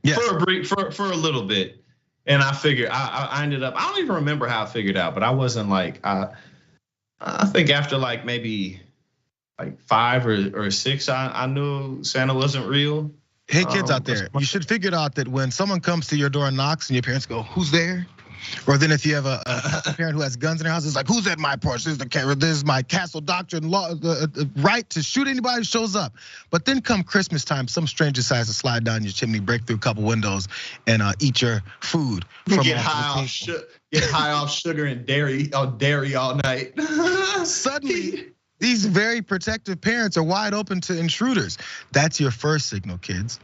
Yes. For a little bit. And I figured I ended up, I don't even remember how I figured out, but I wasn't like, I think after like maybe like 5 or 6, I knew Santa wasn't real. Hey, kids out there, you should figure out that when someone comes to your door and knocks and your parents go, "Who's there?" Or then if you have a parent who has guns in their house, it's like, "Who's at my porch? This is my castle doctrine law, the right to shoot anybody who shows up." But then come Christmas time, some stranger decides to slide down your chimney, break through a couple windows, and eat your food. Get high off sugar and dairy all night. Suddenly, these very protective parents are wide open to intruders. That's your first signal, kids.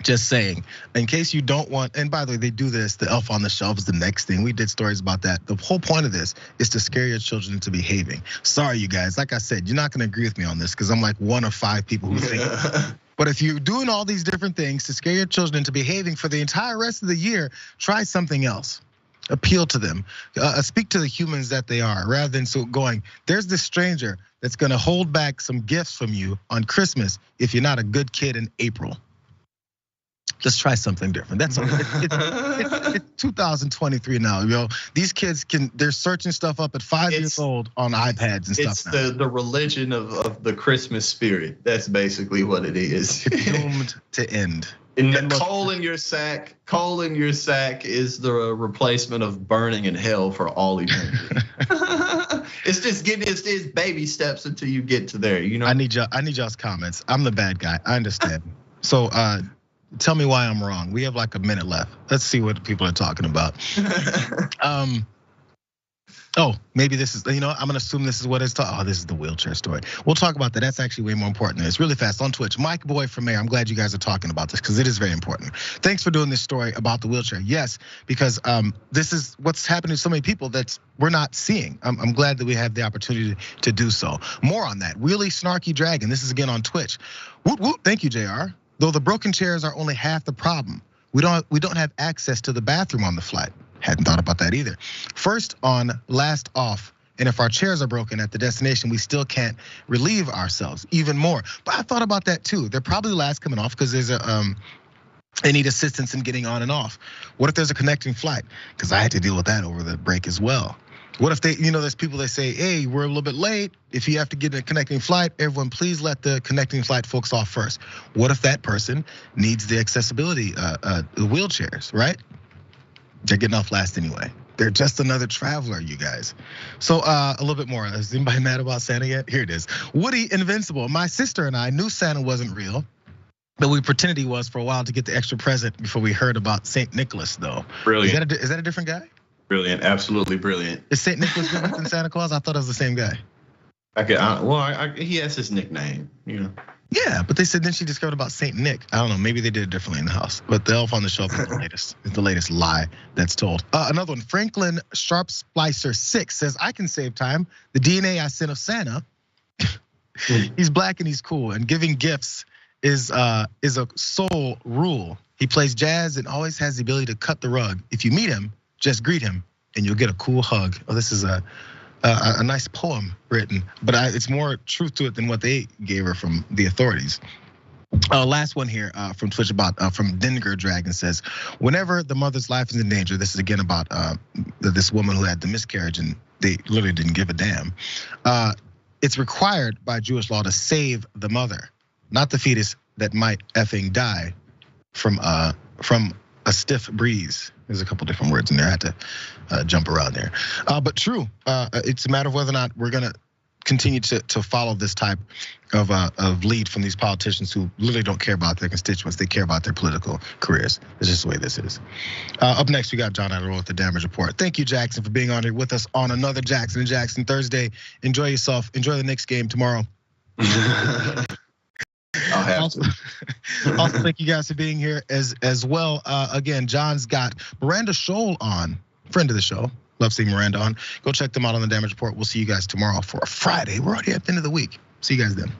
Just saying, in case you don't want, and by the way, they do this, the elf on the shelf is the next thing. We did stories about that. The whole point of this is to scare your children into behaving. Sorry, you guys, like I said, you're not gonna agree with me on this because I'm like 1 of 5 people who think. But if you're doing all these different things to scare your children into behaving for the entire rest of the year, try something else. Appeal to them, speak to the humans that they are, rather than going, there's this stranger that's gonna hold back some gifts from you on Christmas if you're not a good kid in April. Let's try something different. That's all. It's 2023 now, These kids they're searching stuff up at 5 years old on iPads and stuff now. It's the religion of the Christmas spirit. That's basically what it is. It's doomed to end. And coal in your sack is the replacement of burning in hell for all eternity. It's baby steps until you get to there. I need y'all's comments. I'm the bad guy. I understand. So tell me why I'm wrong. We have like a minute left. Let's see what people are talking about. Maybe this is, I'm gonna assume this is what it's talking. Oh, this is the wheelchair story. We'll talk about that. That's actually way more important. It's really fast on Twitch. Mike Boy from Mayor. I'm glad you guys are talking about this because it is very important. Thanks for doing this story about the wheelchair. Yes, because this is what's happening to so many people that we're not seeing. I'm glad that we have the opportunity to do so. More on that. Really Snarky Dragon. This is again on Twitch. Woot woot. Thank you, JR. Though the broken chairs are only half the problem. We don't have access to the bathroom on the flight. Hadn't thought about that either. First on, last off. And if our chairs are broken at the destination, we still can't relieve ourselves even more. But I thought about that too. They're probably last coming off because there's they need assistance in getting on and off. What if there's a connecting flight? Because I had to deal with that over the break as well. What if there's people that say, hey, we're a little bit late. If you have to get a connecting flight, everyone please let the connecting flight folks off first. What if that person needs the accessibility wheelchairs, right? They're getting off last anyway. They're just another traveler, you guys. So a little bit more. Is anybody mad about Santa yet? Here it is. Woody Invincible. My sister and I knew Santa wasn't real, but we pretended he was for a while to get the extra present before we heard about St. Nicholas, though. Brilliant. Is that a different guy? Brilliant, absolutely brilliant. Is St. Nicholas different than Santa Claus? I thought it was the same guy. He has his nickname, Yeah, but they said then she discovered about Saint Nick. I don't know, maybe they did it differently in the house. But the elf on the shelf is the latest lie that's told. Another one, Franklin Sharp Splicer 6 says, I can save time. The DNA I sent of Santa, he's black and he's cool. And giving gifts is a sole rule. He plays jazz and always has the ability to cut the rug. If you meet him, just greet him and you'll get a cool hug. Oh, this is a nice poem written, but it's more truth to it than what they gave her from the authorities. Last one here from Twitch from Dinger Dragon says, whenever the mother's life is in danger, this is again about this woman who had the miscarriage and they literally didn't give a damn. It's required by Jewish law to save the mother, not the fetus that might effing die from a stiff breeze. There's a couple different words in there. I had to jump around there. But true, it's a matter of whether or not we're gonna continue to follow this type of lead from these politicians who literally don't care about their constituents. They care about their political careers. It's just the way this is. Up next, we got John Iadarola with the Damage Report. Thank you, Jackson, for being on here with us on another Jackson and Jackson Thursday. Enjoy yourself. Enjoy the Knicks game tomorrow. I'll have to. Also, thank you guys for being here as well. Again, John's got Miranda Scholl on, friend of the show. Love seeing Miranda on. Go check them out on the Damage Report. We'll see you guys tomorrow for a Friday. We're already at the end of the week. See you guys then.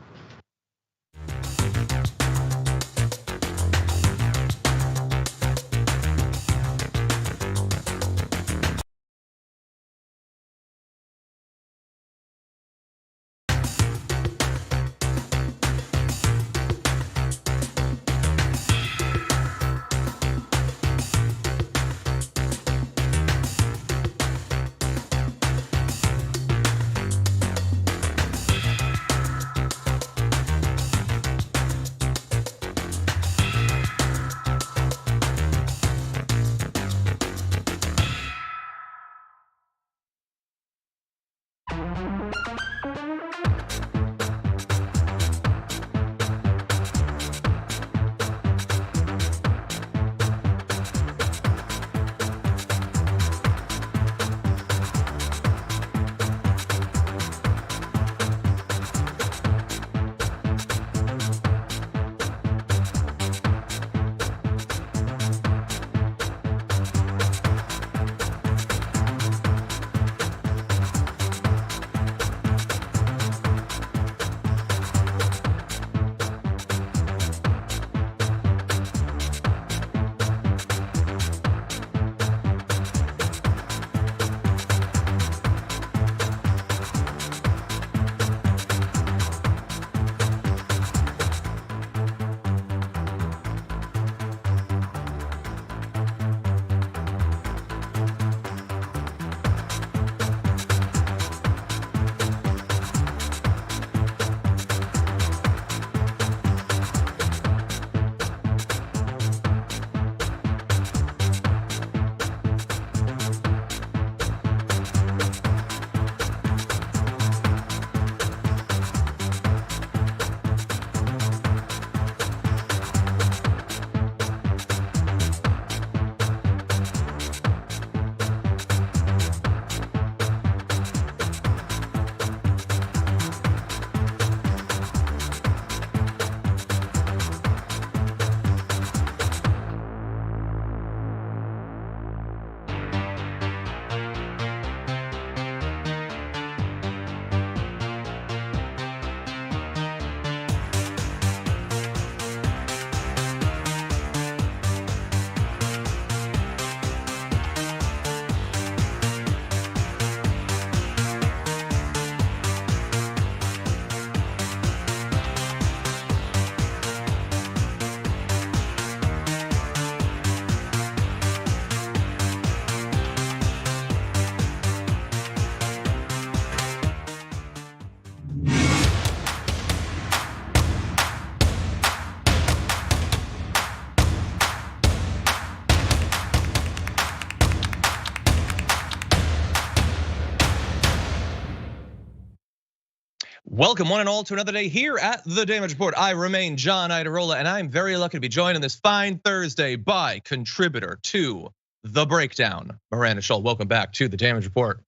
Welcome one and all to another day here at The Damage Report. I remain John Iadarola, and I'm very lucky to be joined on this fine Thursday by contributor to The Breakdown, Miranda Scholl. Welcome back to The Damage Report.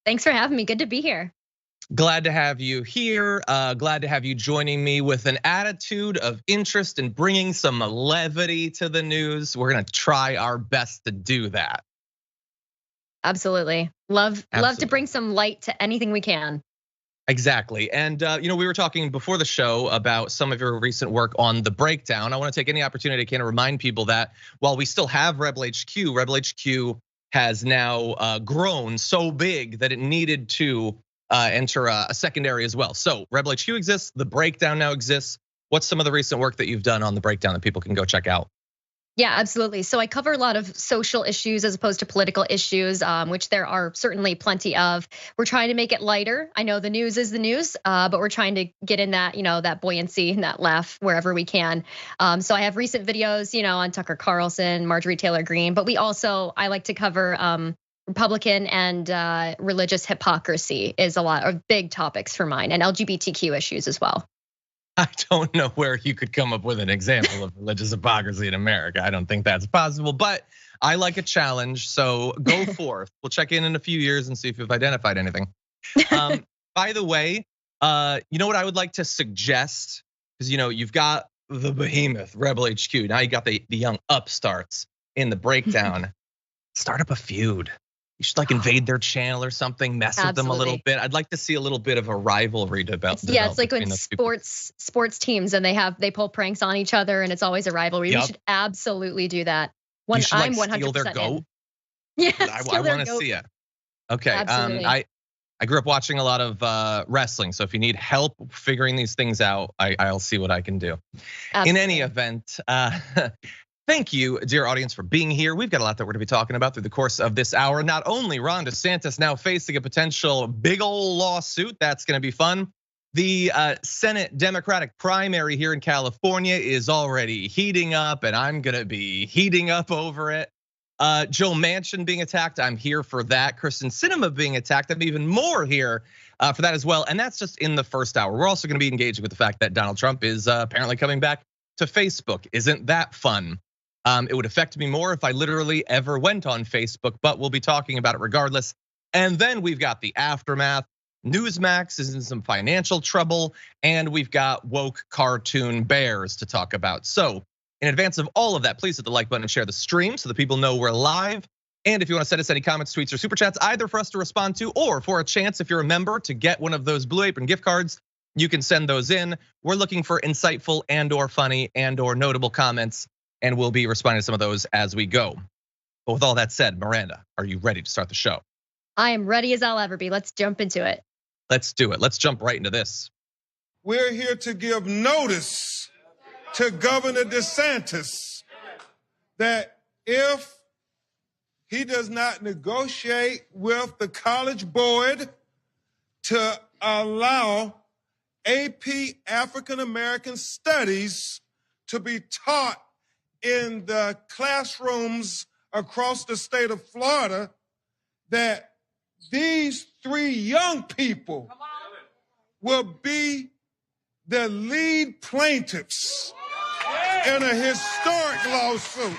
Thanks for having me, good to be here. Glad to have you here, glad to have you joining me with an attitude of interest in bringing some levity to the news. We're gonna try our best to do that. Absolutely, love to bring some light to anything we can. Exactly, and we were talking before the show about some of your recent work on The Breakdown. I want to take any opportunity I can to remind people that while we still have Rebel HQ has now grown so big that it needed to enter a secondary as well. So Rebel HQ exists, The Breakdown now exists. What's some of the recent work that you've done on The Breakdown that people can go check out? Yeah, absolutely. So I cover a lot of social issues as opposed to political issues, which there are certainly plenty of. We're trying to make it lighter. I know the news is the news, but we're trying to get in that, that buoyancy and that laugh wherever we can. So I have recent videos, on Tucker Carlson, Marjorie Taylor Greene, but I like to cover Republican and religious hypocrisy is a lot of big topics for mine, and LGBTQ issues as well. I don't know where you could come up with an example of religious hypocrisy in America. I don't think that's possible, but I like a challenge, so go forth. We'll check in a few years and see if you've identified anything. By the way, you know what I would like to suggest? Because you've got the behemoth, Rebel HQ. Now you got the young upstarts in The Breakdown. Start up a feud. You should invade their channel or something, mess with them a little bit. I'd like to see a little bit of a rivalry develop. Yeah, it's like when sports teams and they pull pranks on each other and it's always a rivalry. We should absolutely do that. I'm 100% steal their goat. Yeah, I want to see it. Okay, I grew up watching a lot of wrestling, so if you need help figuring these things out, I'll see what I can do. Absolutely. In any event, thank you, dear audience, for being here. We've got a lot that we're gonna be talking about through the course of this hour. Not only Ron DeSantis now facing a potential big old lawsuit, that's gonna be fun. The Senate Democratic primary here in California is already heating up, and I'm gonna be heating up over it. Joe Manchin being attacked, I'm here for that. Kristen Sinema being attacked, I'm even more here for that as well. And that's just in the first hour. We're also gonna be engaging with the fact that Donald Trump is apparently coming back to Facebook. Isn't that fun? It would affect me more if I literally ever went on Facebook, but we'll be talking about it regardless. And then we've got the aftermath. Newsmax is in some financial trouble, and we've got woke cartoon bears to talk about. So in advance of all of that, please hit the like button and share the stream so that people know we're live. And if you want to send us any comments, tweets, or super chats, either for us to respond to or for a chance, if you're a member, to get one of those Blue Apron gift cards, you can send those in. We're looking for insightful and or funny and or notable comments, and we'll be responding to some of those as we go. But with all that said, Miranda, are you ready to start the show? I am ready as I'll ever be. Let's jump into it. Let's do it. Let's jump right into this. We're here to give notice to Governor DeSantis that if he does not negotiate with the College Board to allow AP African American Studies to be taught in the classrooms across the state of Florida, that these three young people will be the lead plaintiffs in a historic lawsuit.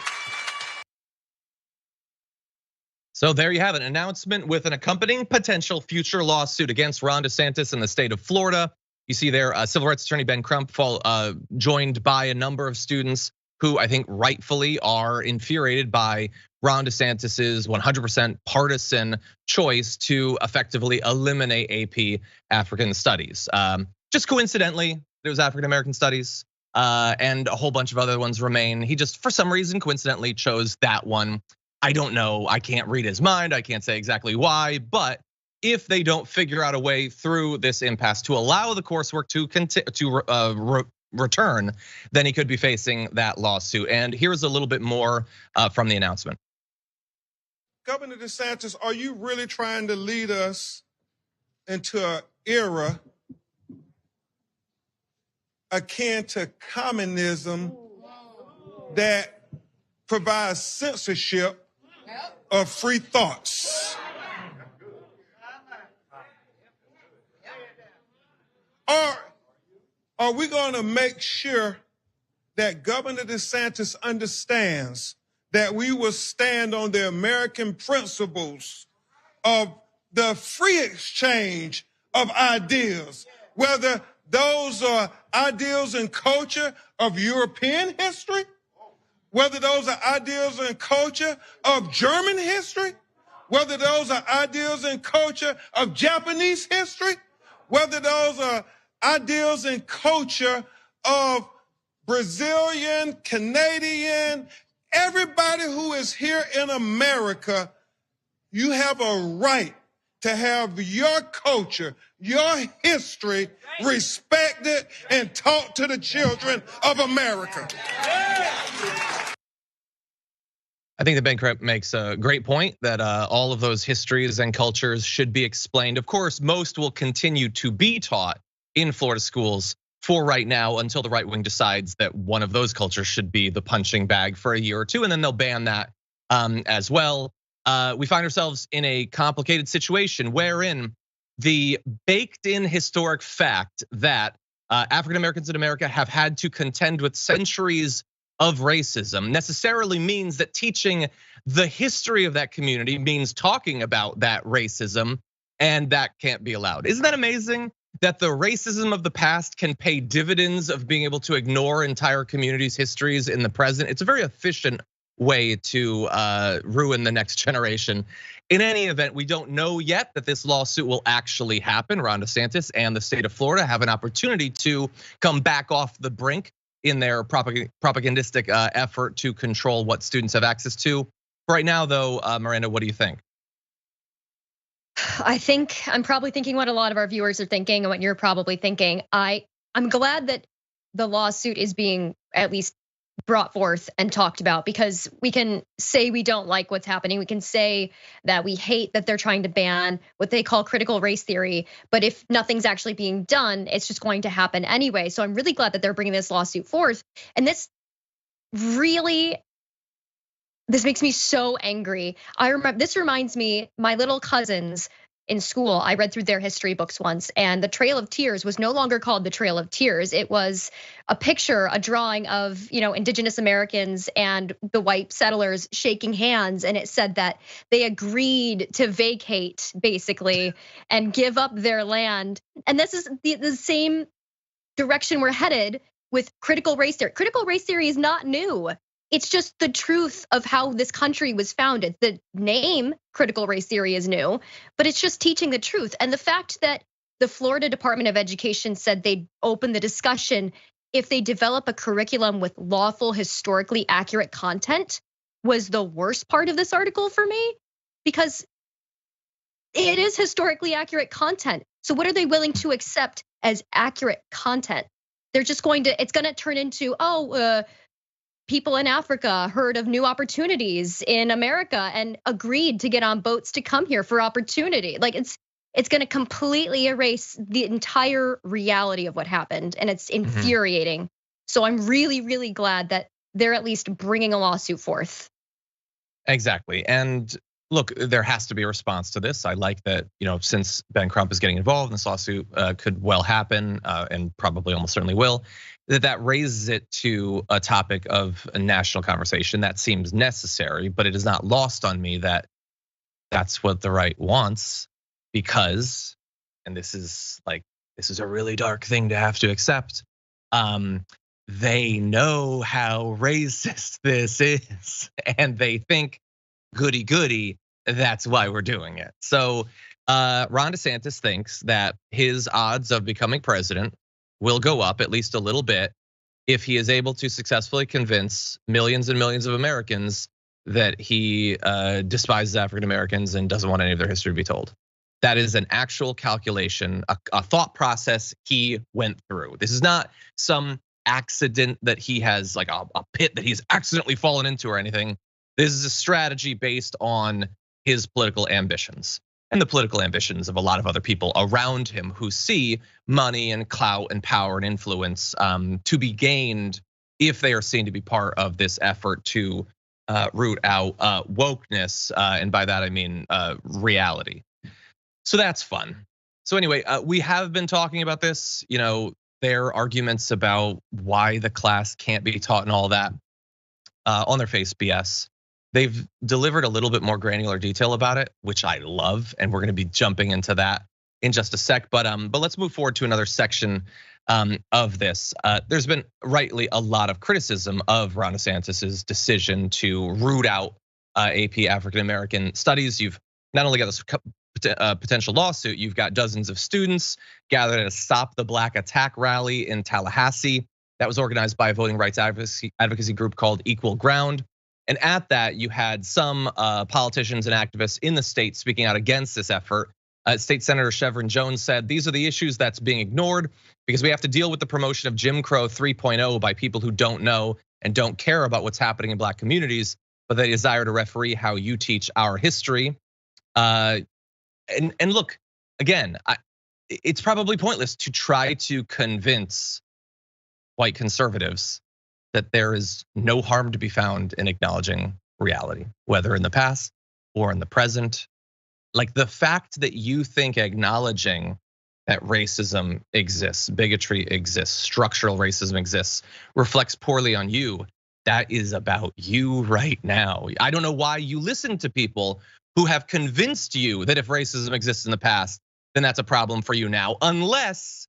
So there you have it, an announcement with an accompanying potential future lawsuit against Ron DeSantis in the state of Florida. You see there, civil rights attorney Ben Crump joined by a number of students who I think rightfully are infuriated by Ron DeSantis's 100% partisan choice to effectively eliminate AP African Studies. Just coincidentally, there was African American Studies and a whole bunch of other ones remain. He just, for some reason, coincidentally chose that one. I don't know, I can't read his mind, I can't say exactly why, but if they don't figure out a way through this impasse to allow the coursework to return, then he could be facing that lawsuit. And here's a little bit more from the announcement. Governor DeSantis, are you really trying to lead us into an era akin to communism that provides censorship of free thoughts? are we going to make sure that Governor DeSantis understands that we will stand on the American principles of the free exchange of ideas, whether those are ideals and culture of European history, whether those are ideals and culture of German history, whether those are ideals and culture of Japanese history, whether those are ideals and culture of Brazilian, Canadian, everybody who is here in America, you have a right to have your culture, your history respected and taught to the children of America. I think that Ben Crump makes a great point that all of those histories and cultures should be explained. Of course, most will continue to be taught in Florida schools for right now until the right wing decides that one of those cultures should be the punching bag for a year or two, and then they'll ban that as well. We find ourselves in a complicated situation wherein the baked in historic fact that African Americans in America have had to contend with centuries of racism necessarily means that teaching the history of that community means talking about that racism, and that can't be allowed. Isn't that amazing? That the racism of the past can pay dividends of being able to ignore entire communities' histories in the present. It's a very efficient way to ruin the next generation. In any event, we don't know yet that this lawsuit will actually happen. Ron DeSantis and the state of Florida have an opportunity to come back off the brink in their propagandistic effort to control what students have access to. Right now, though, Miranda, what do you think? I think I'm probably thinking what a lot of our viewers are thinking and what you're probably thinking. I'm glad that the lawsuit is being at least brought forth and talked about, because we can say we don't like what's happening. We can say that we hate that they're trying to ban what they call critical race theory. But if nothing's actually being done, it's just going to happen anyway. So I'm really glad that they're bringing this lawsuit forth. And this makes me so angry. I remember, this reminds me, my little cousins in school, I read through their history books once, and the Trail of Tears was no longer called the Trail of Tears. It was a picture, a drawing of, indigenous Americans and the white settlers shaking hands, and it said that they agreed to vacate, basically, and give up their land. And this is the same direction we're headed with critical race theory. Critical race theory is not new. It's just the truth of how this country was founded. The name critical race theory is new, but it's just teaching the truth. And the fact that the Florida Department of Education said they'd open the discussion if they develop a curriculum with lawful, historically accurate content was the worst part of this article for me, because it is historically accurate content. So what are they willing to accept as accurate content? They're just it's gonna turn into, people in Africa heard of new opportunities in America and agreed to get on boats to come here for opportunity. Like it's gonna completely erase the entire reality of what happened, and it's infuriating. So I'm really, really glad that they're at least bringing a lawsuit forth. Exactly, and look, there has to be a response to this. I like that, since Ben Crump is getting involved, and this lawsuit could well happen, and probably almost certainly will, that raises it to a topic of a national conversation that seems necessary, but it is not lost on me that that's what the right wants, because, and this is a really dark thing to have to accept, they know how racist this is, and they think goody, that's why we're doing it. So Ron DeSantis thinks that his odds of becoming president will go up at least a little bit if he is able to successfully convince millions and millions of Americans that he despises African Americans and doesn't want any of their history to be told. That is an actual calculation, a thought process he went through. This is not some accident that he has, like a pit that he's accidentally fallen into or anything. This is a strategy based on his political ambitions and the political ambitions of a lot of other people around him who see money and clout and power and influence to be gained if they are seen to be part of this effort to root out wokeness. And by that, I mean reality. So that's fun. So anyway, we have been talking about this, their arguments about why the class can't be taught and all that on their face BS. They've delivered a little bit more granular detail about it, which I love, and we're going to be jumping into that in just a sec. But let's move forward to another section of this. There's been rightly a lot of criticism of Ron DeSantis's decision to root out AP African American Studies. You've not only got this potential lawsuit, you've got dozens of students gathered at a Stop the Black Attack rally in Tallahassee that was organized by a voting rights advocacy group called Equal Ground. And at that, you had some politicians and activists in the state speaking out against this effort. State Senator Chevron Jones said, "These are the issues that's being ignored because we have to deal with the promotion of Jim Crow 3.0 by people who don't know and don't care about what's happening in Black communities, but they desire to referee how you teach our history." And look, again, it's probably pointless to try to convince white conservatives that there is no harm to be found in acknowledging reality, whether in the past or in the present. Like the fact that you think acknowledging that racism exists, bigotry exists, structural racism exists, reflects poorly on you, that is about you right now. I don't know why you listen to people who have convinced you that if racism exists in the past, then that's a problem for you now, unless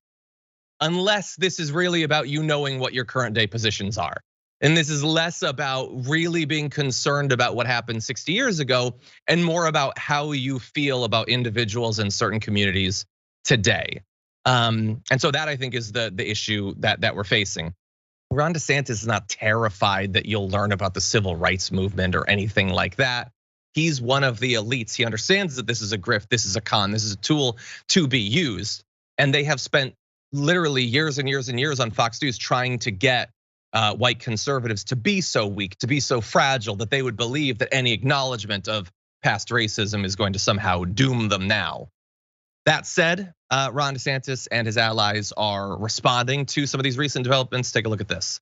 this is really about you knowing what your current day positions are. And this is less about really being concerned about what happened 60 years ago and more about how you feel about individuals in certain communities today. And so that I think is the issue that we're facing. Ron DeSantis is not terrified that you'll learn about the civil rights movement or anything like that. He's one of the elites. He understands that this is a grift, this is a con, this is a tool to be used. And they have spent literally years and years and years on Fox News trying to get white conservatives to be so weak, to be so fragile that they would believe that any acknowledgement of past racism is going to somehow doom them now. That said, Ron DeSantis and his allies are responding to some of these recent developments. Take a look at this.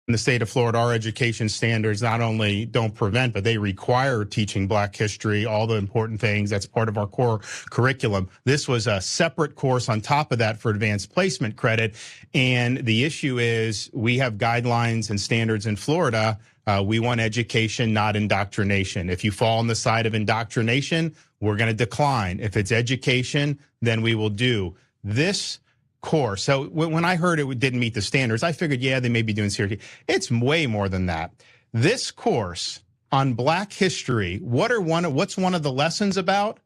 In the state of Florida, our education standards not only don't prevent, but they require teaching Black history, all the important things. That's part of our core curriculum. This was a separate course on top of that for advanced placement credit. And the issue is we have guidelines and standards in Florida. We want education, not indoctrination. If you fall on the side of indoctrination, we're going to decline. If it's education, then we will do this course. So when I heard it didn't meet the standards, I figured, yeah, they may be doing serious. It's way more than that. This course on Black history, what's one of the lessons about?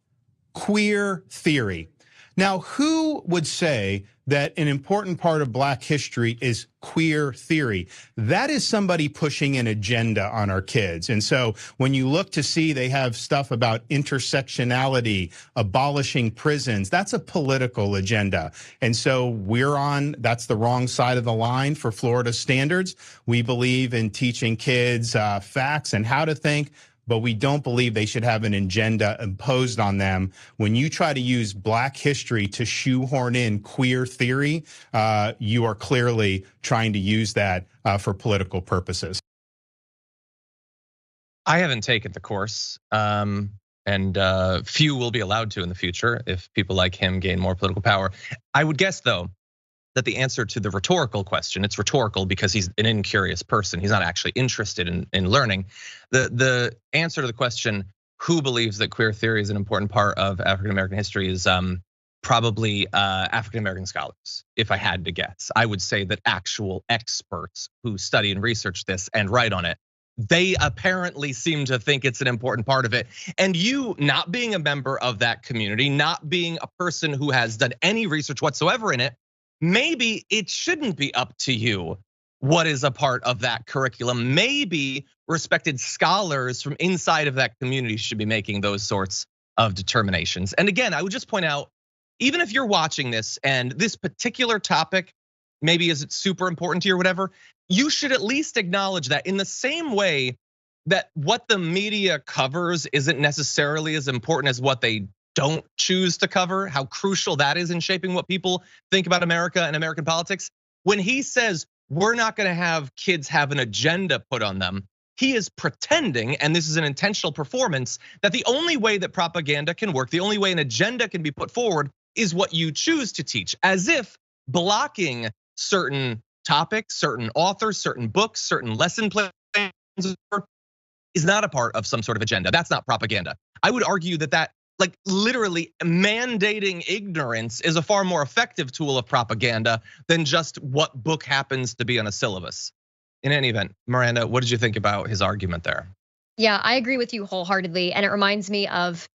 Queer theory. Now, who would say that an important part of Black history is queer theory? That is somebody pushing an agenda on our kids. And so when you look to see they have stuff about intersectionality, abolishing prisons, that's a political agenda. And so that's the wrong side of the line for Florida standards. We believe in teaching kids facts and how to think, but we don't believe they should have an agenda imposed on them. When you try to use Black history to shoehorn in queer theory, you are clearly trying to use that for political purposes. I haven't taken the course, and few will be allowed to in the future if people like him gain more political power. I would guess, though, that the answer to the rhetorical question, it's rhetorical because he's an incurious person. He's not actually interested in learning. The answer to the question, who believes that queer theory is an important part of African American history, is probably African American scholars. If I had to guess, I would say that actual experts who study and research this and write on it, they apparently seem to think it's an important part of it. And you not being a member of that community, not being a person who has done any research whatsoever in it, maybe it shouldn't be up to you what is a part of that curriculum. Maybe respected scholars from inside of that community should be making those sorts of determinations. And again, I would just point out, even if you're watching this and this particular topic maybe isn't super important to you or whatever, you should at least acknowledge that in the same way that what the media covers isn't necessarily as important as what they don't choose to cover, how crucial that is in shaping what people think about America and American politics. When he says we're not going to have kids have an agenda put on them, he is pretending, and this is an intentional performance, that the only way that propaganda can work, the only way an agenda can be put forward is what you choose to teach, as if blocking certain topics, certain authors, certain books, certain lesson plans is not a part of some sort of agenda. That's not propaganda. I would argue that like literally mandating ignorance is a far more effective tool of propaganda than just what book happens to be on a syllabus. In any event, Miranda, what did you think about his argument there? Yeah, I agree with you wholeheartedly. And it reminds me of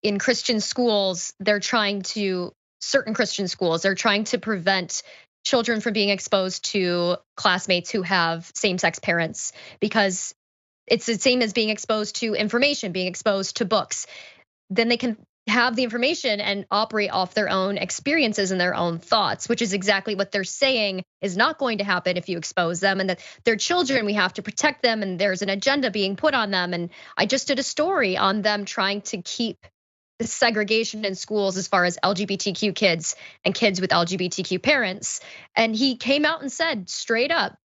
in Christian schools, certain Christian schools, they're trying to prevent children from being exposed to classmates who have same-sex parents, because it's the same as being exposed to information, being exposed to books. Then they can have the information and operate off their own experiences and their own thoughts, which is exactly what they're saying is not going to happen if you expose them, and that they're children, we have to protect them, and there's an agenda being put on them. And I just did a story on them trying to keep the segregation in schools as far as LGBTQ kids and kids with LGBTQ parents. And he came out and said straight up,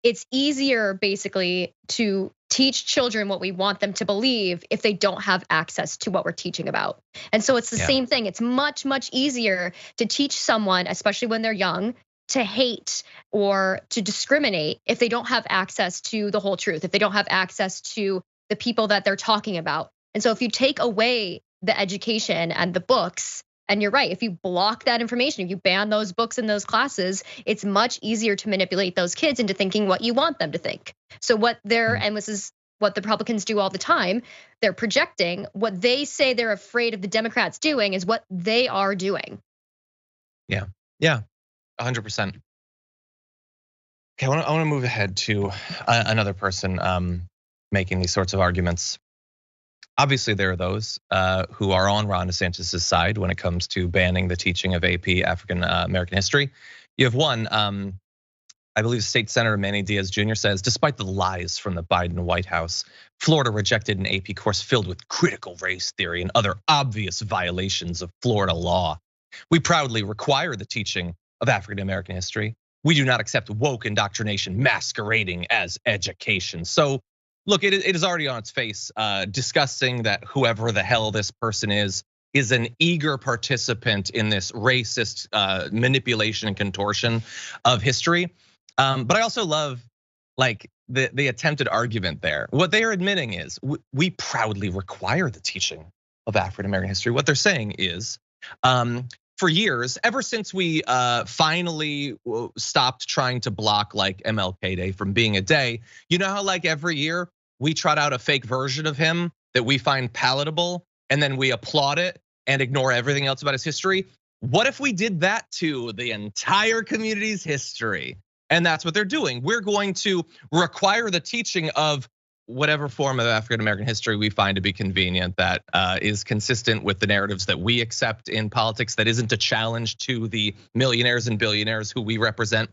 it's easier basically to teach children what we want them to believe if they don't have access to what we're teaching about. And so it's the same thing. It's much, much easier to teach someone, especially when they're young, to hate or to discriminate if they don't have access to the whole truth, if they don't have access to the people that they're talking about. And so if you take away the education and the books, and you're right, if you block that information, if you ban those books in those classes, it's much easier to manipulate those kids into thinking what you want them to think. So and this is what the Republicans do all the time, they're projecting what they say they're afraid of the Democrats doing is what they are doing. Yeah, 100%. Okay, I want to move ahead to another person making these sorts of arguments. Obviously, there are those who are on Ron DeSantis' side when it comes to banning the teaching of AP African American history. You have one, I believe State Senator Manny Diaz Jr. says, despite the lies from the Biden White House, Florida rejected an AP course filled with critical race theory and other obvious violations of Florida law. We proudly require the teaching of African American history. We do not accept woke indoctrination masquerading as education. So look, it is already on its face discussing that whoever the hell this person is an eager participant in this racist manipulation and contortion of history. But I also love like the attempted argument there. What they are admitting is we proudly require the teaching of African American history. What they're saying is, for years, ever since we finally stopped trying to block like MLK Day from being a day, you know how like every year we trot out a fake version of him that we find palatable and then we applaud it and ignore everything else about his history? What if we did that to the entire community's history? And that's what they're doing. We're going to require the teaching of whatever form of African American history we find to be convenient, that is consistent with the narratives that we accept in politics, that isn't a challenge to the millionaires and billionaires who we represent.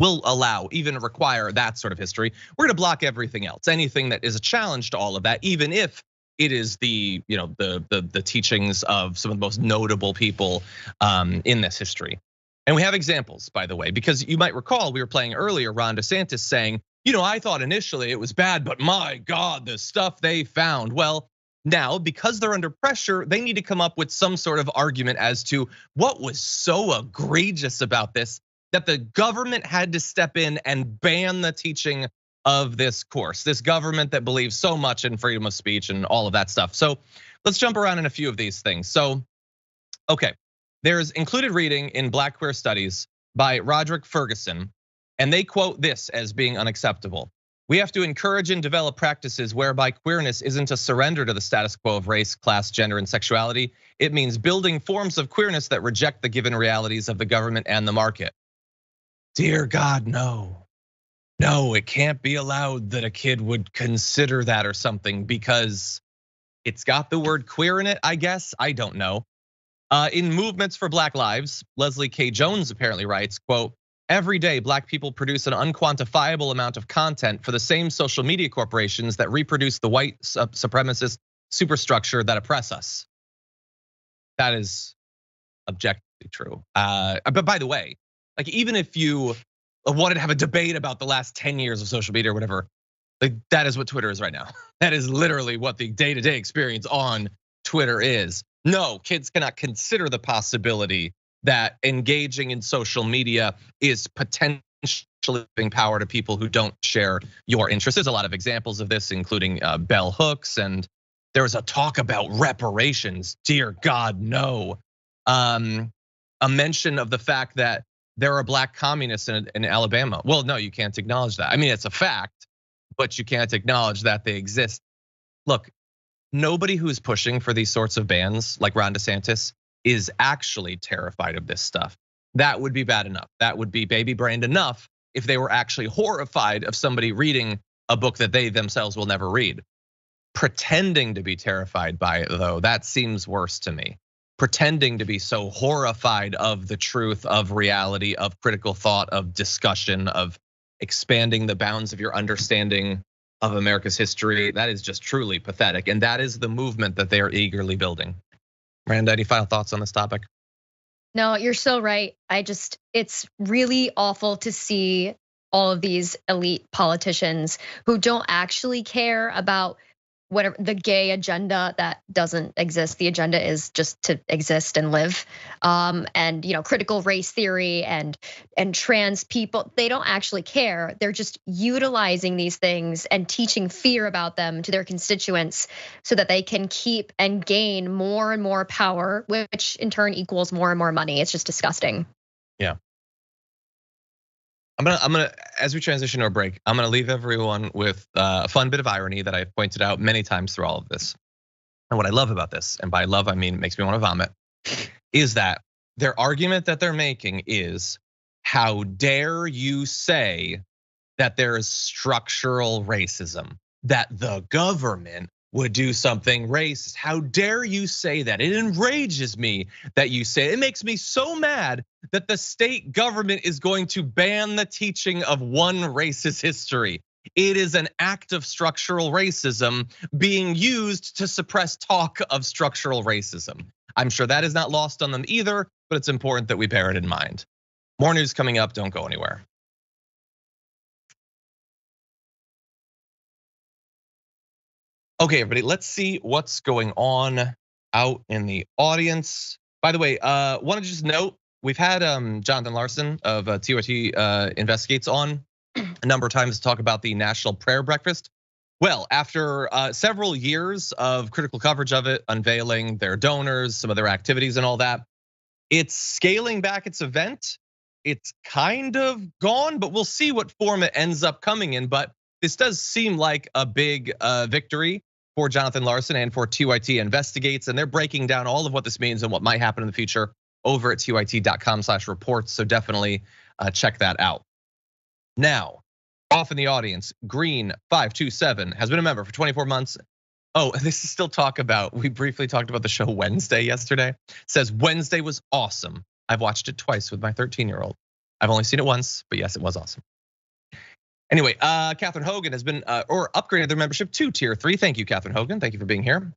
Will allow, even require that sort of history. We're gonna block everything else, anything that is a challenge to all of that, even if it is the teachings of some of the most notable people in this history. And we have examples, by the way, because you might recall we were playing earlier Ron DeSantis saying, I thought initially it was bad, but my God, the stuff they found. Well, now because they're under pressure, they need to come up with some sort of argument as to what was so egregious about this that the government had to step in and ban the teaching of this course. This government that believes so much in freedom of speech and all of that stuff. So let's jump around in a few of these things. So, okay, there's included reading in Black Queer Studies by Roderick Ferguson, and they quote this as being unacceptable. We have to encourage and develop practices whereby queerness isn't a surrender to the status quo of race, class, gender, and sexuality. It means building forms of queerness that reject the given realities of the government and the market. Dear God, no. No, it can't be allowed that a kid would consider that or something because it's got the word queer in it, I guess. I don't know. In Movements for Black Lives, Leslie K. Jones apparently writes, quote, every day Black people produce an unquantifiable amount of content for the same social media corporations that reproduce the white supremacist superstructure that oppress us. That is objectively true. But by the way, like even if you wanted to have a debate about the last 10 years of social media or whatever, like that is what Twitter is right now. That is literally what the day-to-day experience on Twitter is. No, kids cannot consider the possibility that engaging in social media is potentially giving power to people who don't share your interests. There's a lot of examples of this, including bell hooks, and there was a talk about reparations. Dear God, no. A mention of the fact that there are black communists in Alabama. Well, no, you can't acknowledge that. I mean, it's a fact, but you can't acknowledge that they exist. Look, nobody who's pushing for these sorts of bans, like Ron DeSantis, is actually terrified of this stuff. That would be bad enough. That would be baby brained enough if they were actually horrified of somebody reading a book that they themselves will never read. Pretending to be terrified by it, though, that seems worse to me. Pretending to be so horrified of the truth, of reality, of critical thought, of discussion, of expanding the bounds of your understanding of America's history, that is just truly pathetic. And that is the movement that they are eagerly building. Miranda, any final thoughts on this topic? No, you're so right. It's really awful to see all of these elite politicians who don't actually care about whatever the gay agenda that doesn't exist. The agenda is just to exist and live. And critical race theory and trans people, they don't actually care. They're just utilizing these things and teaching fear about them to their constituents so that they can keep and gain more and more power, which in turn equals more and more money. It's just disgusting. Yeah. I'm gonna, as we transition to our break, I'm gonna leave everyone with a fun bit of irony that I've pointed out many times through all of this. And what I love about this, and by love I mean it makes me want to vomit, is that their argument that they're making is, how dare you say that there is structural racism, that the government would do something racist. How dare you say that? It enrages me that you say it. It makes me so mad that the state government is going to ban the teaching of one racist history. It is an act of structural racism being used to suppress talk of structural racism. I'm sure that is not lost on them either, but it's important that we bear it in mind. More news coming up, don't go anywhere. Okay, everybody, let's see what's going on out in the audience. By the way, want to just note, we've had Jonathan Larson of TYT Investigates on a number of times to talk about the National Prayer Breakfast. Well, after several years of critical coverage of it, unveiling their donors, some of their activities and all that, it's scaling back its event. It's kind of gone, but we'll see what form it ends up coming in. But this does seem like a big victory for Jonathan Larson and for TYT Investigates, and they're breaking down all of what this means and what might happen in the future over at tyt.com/reports. So definitely check that out. Now, off in the audience, Green527 has been a member for 24 months. Oh, this is still talk about, we briefly talked about the show Wednesday yesterday. Says Wednesday was awesome. I've watched it twice with my 13-year-old. I've only seen it once, but yes, it was awesome. Anyway, Catherine Hogan has been or upgraded their membership to tier 3. Thank you, Catherine Hogan. Thank you for being here.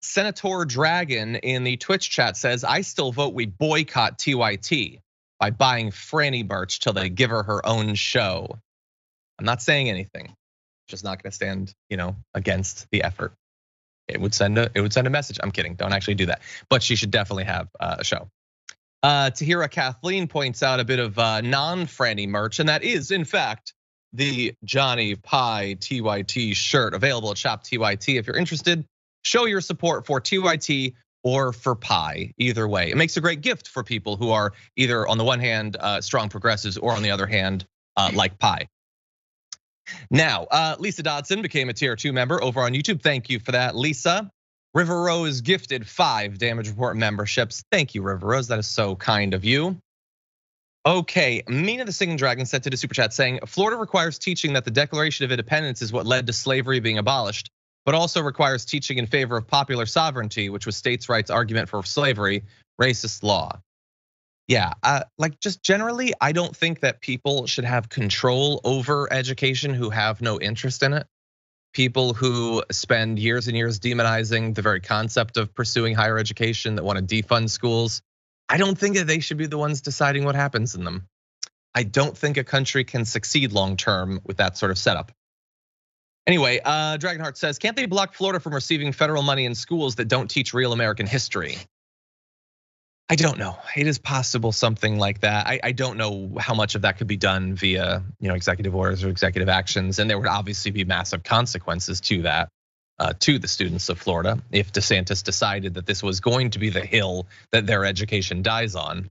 Senator Dragon in the Twitch chat says, I still vote we boycott TYT by buying Franny merch till they give her own show. I'm not saying anything. Just not gonna stand, against the effort. It would send a message. I'm kidding. Don't actually do that. But she should definitely have a show. Tahira Kathleen points out a bit of non-Franny merch, and that is, in fact, the Johnny Pie TYT shirt available at Shop TYT. If you're interested, show your support for TYT or for Pie. Either way, it makes a great gift for people who are either on the one hand strong progressives or on the other hand like Pie. Now, Lisa Dodson became a tier 2 member over on YouTube. Thank you for that, Lisa. River Rose gifted 5 Damage Report memberships. Thank you, River Rose. That is so kind of you. Okay, Mina the Singing Dragon sent to the super chat saying, Florida requires teaching that the Declaration of Independence is what led to slavery being abolished, but also requires teaching in favor of popular sovereignty, which was states' rights argument for slavery, racist law. Yeah, like just generally, I don't think that people should have control over education who have no interest in it. People who spend years and years demonizing the very concept of pursuing higher education, that want to defund schools. I don't think that they should be the ones deciding what happens in them. I don't think a country can succeed long term with that sort of setup. Anyway, Dragonheart says, can't they block Florida from receiving federal money in schools that don't teach real American history? I don't know. It is possible something like that. I don't know how much of that could be done via executive orders or executive actions, and there would obviously be massive consequences to that, to the students of Florida if DeSantis decided that this was going to be the hill that their education dies on.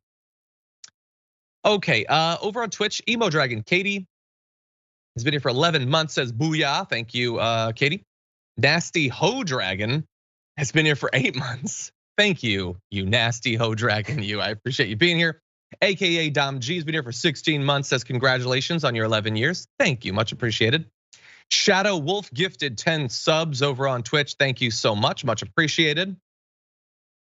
Okay, over on Twitch, Emo Dragon Katie has been here for 11 months. Says booyah, thank you, Katie. Nasty Ho Dragon has been here for 8 months. Thank you, you nasty Ho Dragon, you. I appreciate you being here. AKA Dom G has been here for 16 months. Says congratulations on your 11 years. Thank you, much appreciated. Shadow Wolf gifted 10 subs over on Twitch. Thank you so much, much appreciated.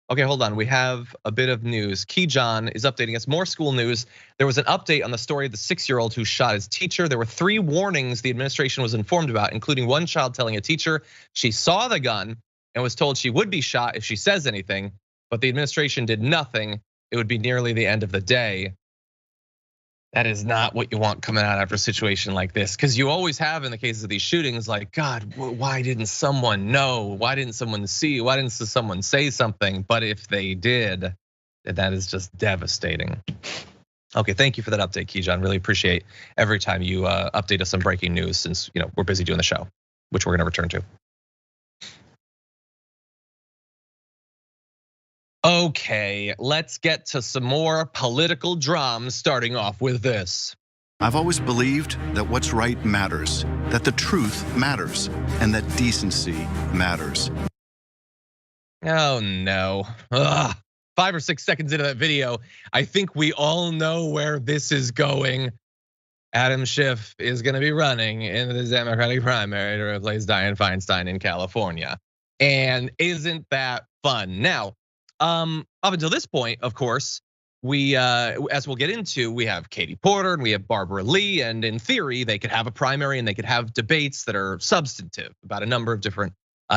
Okay, hold on. We have a bit of news. Key John is updating us. More school news. There was an update on the story of the 6-year-old who shot his teacher. There were 3 warnings the administration was informed about, including one child telling a teacher she saw the gun and was told she would be shot if she says anything, but the administration did nothing. It would be nearly the end of the day. That is not what you want coming out after a situation like this, because you always have in the cases of these shootings, like, God, why didn't someone know? Why didn't someone see? Why didn't someone say something? But if they did, that is just devastating. Okay, thank you for that update, Kijan. Really appreciate every time you update us on breaking news, since we're busy doing the show, which we're gonna return to. Okay, let's get to some more political drums, starting off with this. I've always believed that what's right matters, that the truth matters, and that decency matters. Oh no. Ugh. 5 or 6 seconds into that video, I think we all know where this is going. Adam Schiff is gonna be running in the Democratic primary to replace Dianne Feinstein in California. And isn't that fun? Now, up until this point, of course, we, as we'll get into, we have Katie Porter and we have Barbara Lee, and in theory, they could have a primary and they could have debates that are substantive about a number of different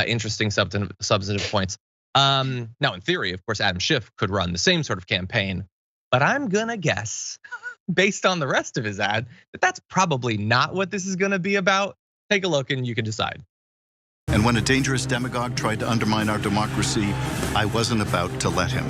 interesting substantive points. Now, in theory, of course, Adam Schiff could run the same sort of campaign, but I'm gonna guess, based on the rest of his ad, that that's probably not what this is gonna be about. Take a look and you can decide. And when a dangerous demagogue tried to undermine our democracy, I wasn't about to let him.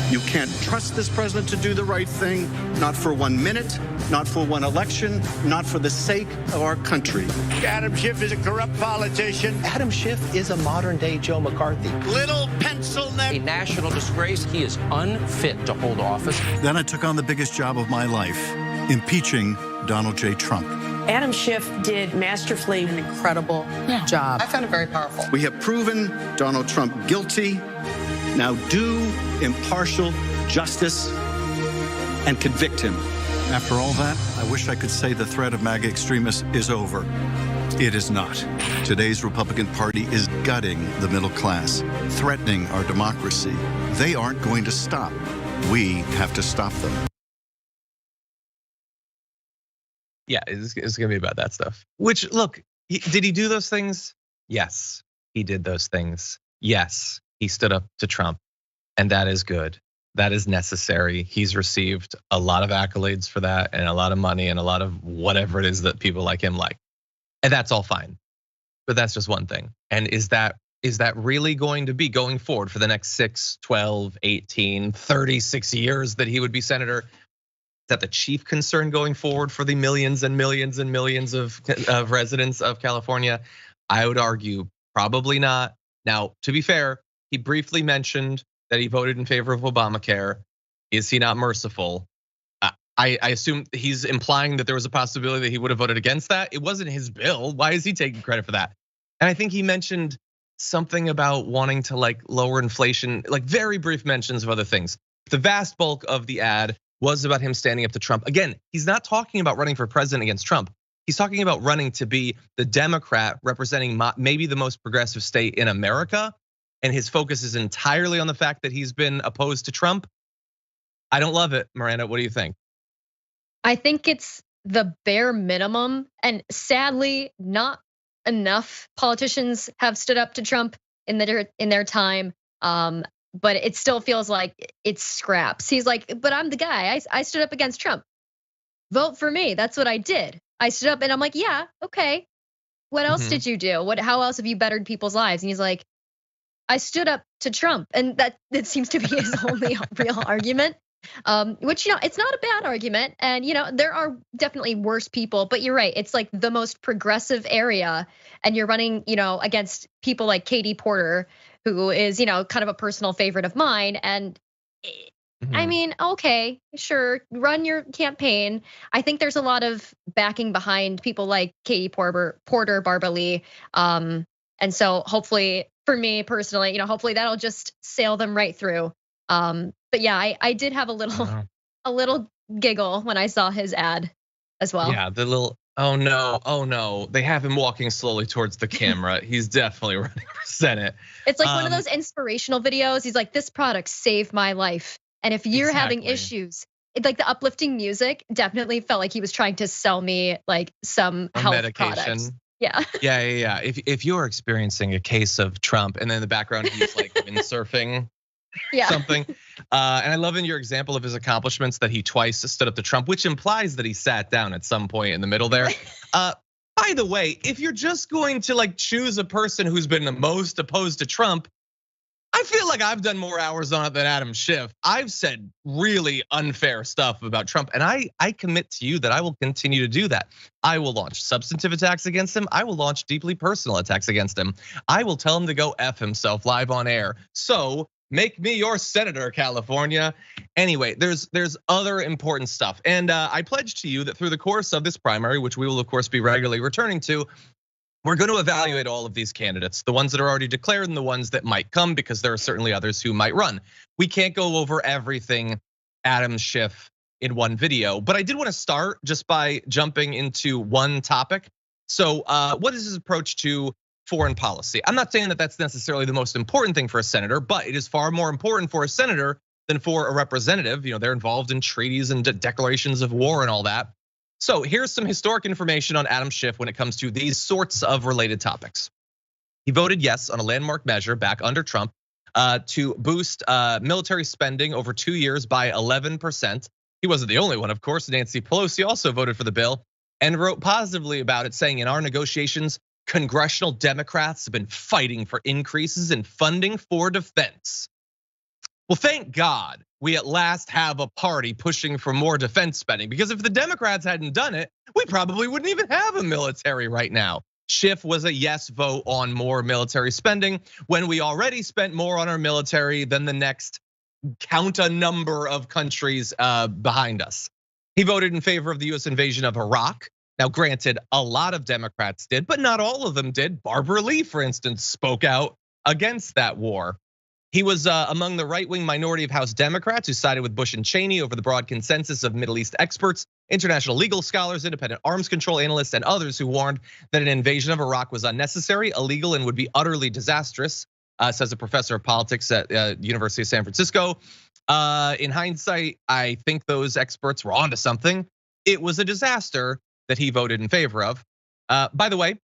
You can't trust this president to do the right thing, not for 1 minute, not for one election, not for the sake of our country. Adam Schiff is a corrupt politician. Adam Schiff is a modern day Joe McCarthy. Little pencil neck. A national disgrace. He is unfit to hold office. Then I took on the biggest job of my life, impeaching Donald J. Trump. Adam Schiff did masterfully an incredible job. I found it very powerful. We have proven Donald Trump guilty. Now do impartial justice and convict him. After all that, I wish I could say the threat of MAGA extremists is over. It is not. Today's Republican Party is gutting the middle class, threatening our democracy. They aren't going to stop. We have to stop them. Yeah, it's gonna be about that stuff. Which, look, did he do those things? Yes, he did those things. Yes, he stood up to Trump, and that is good. That is necessary. He's received a lot of accolades for that, and a lot of money, and a lot of whatever it is that people like him like. And that's all fine. But that's just one thing. And is that really going to be going forward for the next 6, 12, 18, 36 years that he would be senator? Is that the chief concern going forward for the millions and millions and millions of residents of California? I would argue probably not. Now, to be fair, he briefly mentioned that he voted in favor of Obamacare. Is he not merciful? I assume he's implying that there was a possibility that he would have voted against that. It wasn't his bill. Why is he taking credit for that? And I think he mentioned something about wanting to like lower inflation, like very brief mentions of other things. The vast bulk of the ad was about him standing up to Trump. Again, he's not talking about running for president against Trump. He's talking about running to be the Democrat representing maybe the most progressive state in America. And his focus is entirely on the fact that he's been opposed to Trump. I don't love it. Miranda, what do you think? I think it's the bare minimum. And sadly, not enough politicians have stood up to Trump in their time. But it still feels like it's scraps. He's like, but I'm the guy. I stood up against Trump. Vote for me. That's what I did. I stood up and I'm like, yeah, okay. What else did you do? How else have you bettered people's lives? And he's like, I stood up to Trump, and that seems to be his only real argument. Which, it's not a bad argument. And, there are definitely worse people, but you're right. It's like the most progressive area. And you're running, against people like Katie Porter, who is, kind of a personal favorite of mine. And I mean, okay, sure, run your campaign. I think there's a lot of backing behind people like Katie Porter, Barbara Lee. And so hopefully, for me personally, hopefully that'll just sail them right through. But yeah, I did have a little giggle when I saw his ad as well. Yeah, the little, oh no. They have him walking slowly towards the camera. He's definitely running for Senate. It's like one of those inspirational videos. He's like, this product saved my life. And if you're having issues, like the uplifting music definitely felt like he was trying to sell me like some health medication. Products. Yeah. Yeah. If you're experiencing a case of Trump, and then in the background he's like windsurfing. Something. And I love in your example of his accomplishments that he twice stood up to Trump, which implies that he sat down at some point in the middle there. By the way, if you're just going to like choose a person who's been the most opposed to Trump, I feel like I've done more hours on it than Adam Schiff. I've said really unfair stuff about Trump, and I commit to you that I will continue to do that. I will launch substantive attacks against him. I will launch deeply personal attacks against him. I will tell him to go F himself live on air. So make me your senator, California. Anyway, there's other important stuff. And I pledge to you that through the course of this primary, which we will of course be regularly returning to, we're going to evaluate all of these candidates, the ones that are already declared and the ones that might come, because there are certainly others who might run. We can't go over everything Adam Schiff in one video, but I did want to start just by jumping into one topic. So what is his approach to foreign policy? I'm not saying that that's necessarily the most important thing for a senator, but it is far more important for a senator than for a representative. They're involved in treaties and declarations of war and all that. So here's some historic information on Adam Schiff when it comes to these sorts of related topics. He voted yes on a landmark measure back under Trump to boost military spending over 2 years by 11%. He wasn't the only one, of course. Nancy Pelosi also voted for the bill and wrote positively about it, saying in our negotiations, congressional Democrats have been fighting for increases in funding for defense. Well, thank God we at last have a party pushing for more defense spending, because if the Democrats hadn't done it, we probably wouldn't even have a military right now. Schiff was a yes vote on more military spending when we already spent more on our military than the next count a number of countries behind us. He voted in favor of the US invasion of Iraq. Now, granted, a lot of Democrats did, but not all of them did. Barbara Lee, for instance, spoke out against that war. He was among the right-wing minority of House Democrats who sided with Bush and Cheney over the broad consensus of Middle East experts, international legal scholars, independent arms control analysts, and others who warned that an invasion of Iraq was unnecessary, illegal, and would be utterly disastrous, says a professor of politics at University of San Francisco. In hindsight, I think those experts were onto something. It was a disaster that he voted in favor of. By the way,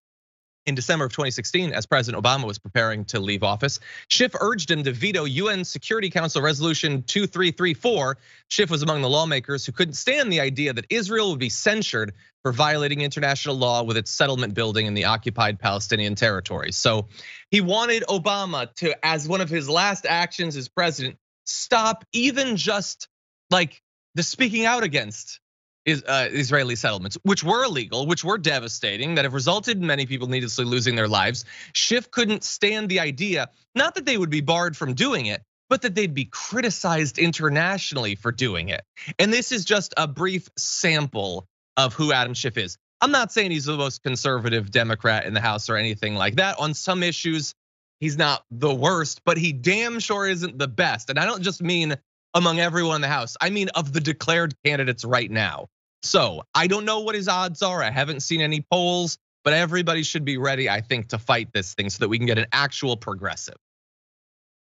in December of 2016, as President Obama was preparing to leave office, Schiff urged him to veto UN Security Council Resolution 2334. Schiff was among the lawmakers who couldn't stand the idea that Israel would be censured for violating international law with its settlement building in the occupied Palestinian territories. So he wanted Obama to, as one of his last actions as president, stop even just like the speaking out against Israeli settlements, which were illegal, which were devastating, that have resulted in many people needlessly losing their lives. Schiff couldn't stand the idea, not that they would be barred from doing it, but that they'd be criticized internationally for doing it. And this is just a brief sample of who Adam Schiff is. I'm not saying he's the most conservative Democrat in the House or anything like that. On some issues, he's not the worst, but he damn sure isn't the best. And I don't just mean among everyone in the House, I mean of the declared candidates right now. So I don't know what his odds are. I haven't seen any polls, but everybody should be ready, I think, to fight this thing so that we can get an actual progressive.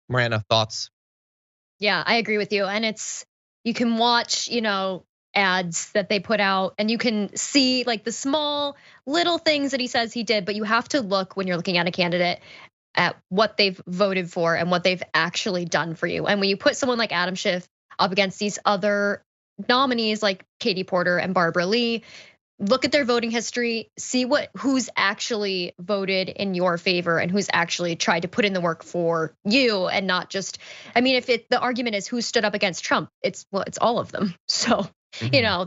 Miranda, thoughts? Yeah, I agree with you. And you can watch, ads that they put out, and you can see like the small little things that he says he did, but you have to look when you're looking at a candidate at what they've voted for and what they've actually done for you. And when you put someone like Adam Schiff up against these other nominees like Katie Porter and Barbara Lee, look at their voting history, see who's actually voted in your favor and who's actually tried to put in the work for you, and not just, I mean, if the argument is who stood up against Trump, it's all of them. So,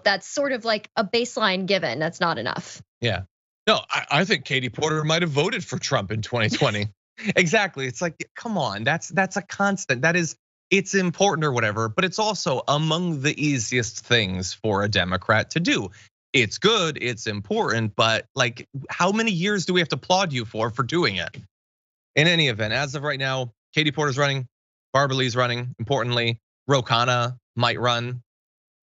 that's sort of like a baseline given. That's not enough. Yeah. No, I think Katie Porter might have voted for Trump in 2020. Exactly. It's like, come on, that's a constant. It's important or whatever, but it's also among the easiest things for a Democrat to do. It's good, it's important, but like, how many years do we have to applaud you for doing it? In any event, as of right now, Katie Porter's running, Barbara Lee's running. Importantly, Ro Khanna might run.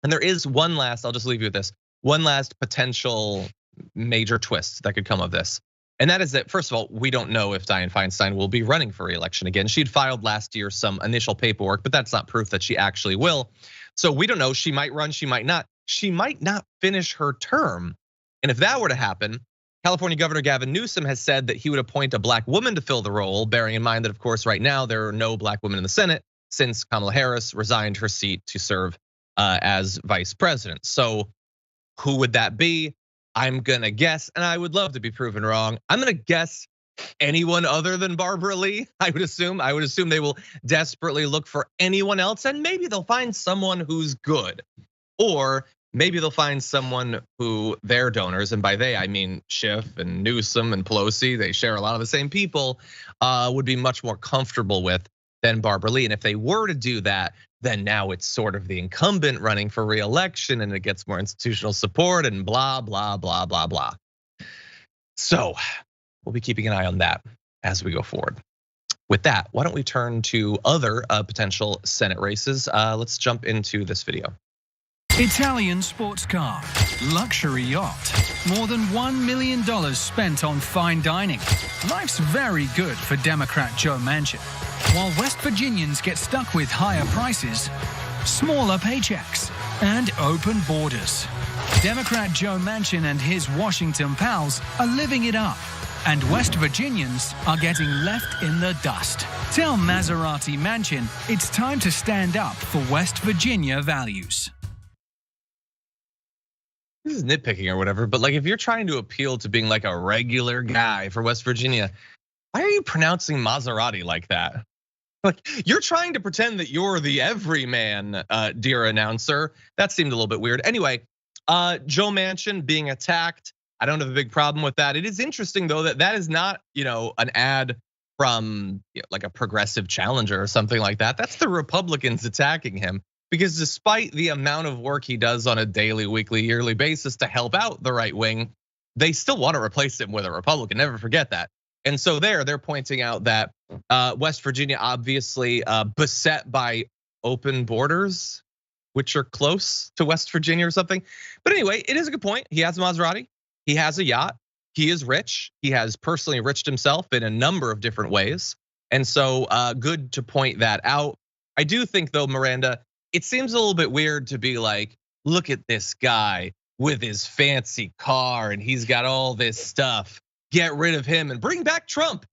And there is I'll just leave you with this, one last potential major twist that could come of this. And that is that, first of all, we don't know if Dianne Feinstein will be running for re-election again. She'd filed last year some initial paperwork, but that's not proof that she actually will. So we don't know, she might run, she might not. She might not finish her term. And if that were to happen, California Governor Gavin Newsom has said that he would appoint a black woman to fill the role, bearing in mind that, of course, right now there are no black women in the Senate since Kamala Harris resigned her seat to serve as vice president. So who would that be? I'm gonna guess, and I would love to be proven wrong, I'm gonna guess anyone other than Barbara Lee. I would assume they will desperately look for anyone else, and maybe they'll find someone who's good. Or maybe they'll find someone who their donors, and by they I mean Schiff and Newsom and Pelosi, they share a lot of the same people, would be much more comfortable with than Barbara Lee. And if they were to do that, then now it's sort of the incumbent running for re-election, and it gets more institutional support and blah, blah, blah, blah, blah. So we'll be keeping an eye on that as we go forward. With that, why don't we turn to other potential Senate races? Let's jump into this video. Italian sports car, luxury yacht, more than $1 million spent on fine dining. Life's very good for Democrat Joe Manchin. While West Virginians get stuck with higher prices, smaller paychecks, and open borders. Democrat Joe Manchin and his Washington pals are living it up, and West Virginians are getting left in the dust. Tell Maserati Manchin it's time to stand up for West Virginia values. This is nitpicking or whatever, but like if you're trying to appeal to being like a regular guy for West Virginia, why are you pronouncing Maserati like that? Like you're trying to pretend that you're the everyman, dear announcer. That seemed a little bit weird. Anyway, Joe Manchin being attacked. I don't have a big problem with that. It is interesting though that is not, an ad from like a progressive challenger or something like that. That's the Republicans attacking him. Because despite the amount of work he does on a daily, weekly, yearly basis to help out the right wing, they still want to replace him with a Republican. Never forget that. And so they're pointing out that West Virginia obviously beset by open borders, which are close to West Virginia or something. But anyway, it is a good point. He has a Maserati, he has a yacht, he is rich. He has personally enriched himself in a number of different ways. And so good to point that out. I do think though, Miranda, it seems a little bit weird to be like, look at this guy with his fancy car and he's got all this stuff. Get rid of him and bring back Trump.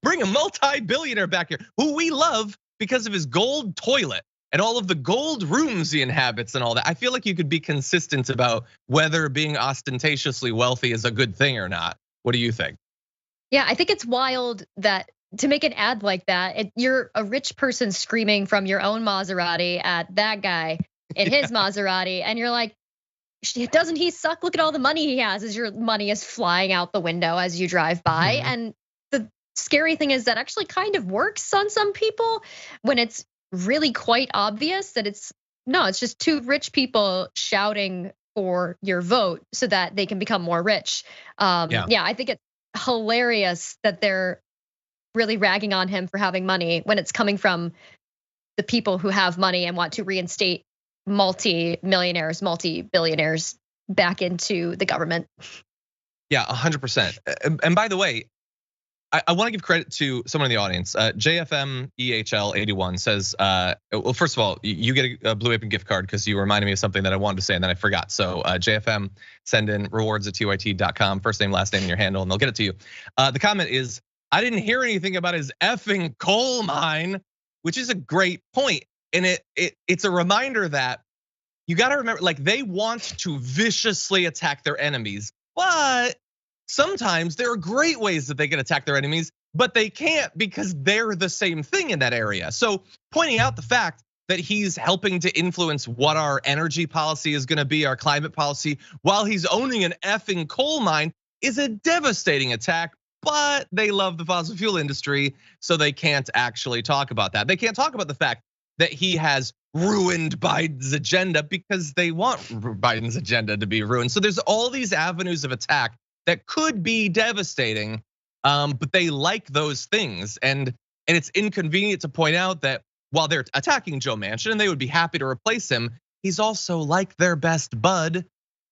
Bring a multi-billionaire back here who we love because of his gold toilet and all of the gold rooms he inhabits and all that. I feel like you could be consistent about whether being ostentatiously wealthy is a good thing or not. What do you think? Yeah, I think it's wild that to make an ad like that, you're a rich person screaming from your own Maserati at that guy in his Maserati, and you're like, doesn't he suck? Look at all the money he has as your money is flying out the window as you drive by. Mm-hmm. And the scary thing is that actually kind of works on some people when it's really quite obvious that it's just two rich people shouting for your vote so that they can become more rich. Yeah, I think it's hilarious that they're really ragging on him for having money when it's coming from the people who have money and want to reinstate multi-millionaires, multi-billionaires back into the government. Yeah, 100%. And by the way, I want to give credit to someone in the audience. JFM EHL 81 says, well, first of all, you get a Blue Apron gift card because you reminded me of something that I wanted to say and then I forgot. So JFM, send in rewards@tyt.com, first name, last name, and your handle, and they'll get it to you. The comment is, I didn't hear anything about his effing coal mine, which is a great point. And it's a reminder that you got to remember, like, they want to viciously attack their enemies, but sometimes there are great ways that they can attack their enemies, but they can't because they're the same thing in that area. So pointing out the fact that he's helping to influence what our energy policy is gonna be, our climate policy, while he's owning an effing coal mine is a devastating attack, but they love the fossil fuel industry, so they can't actually talk about that. They can't talk about the fact that he has ruined Biden's agenda because they want Biden's agenda to be ruined. So there's all these avenues of attack that could be devastating, but they like those things. And it's inconvenient to point out that while they're attacking Joe Manchin and they would be happy to replace him, he's also like their best bud.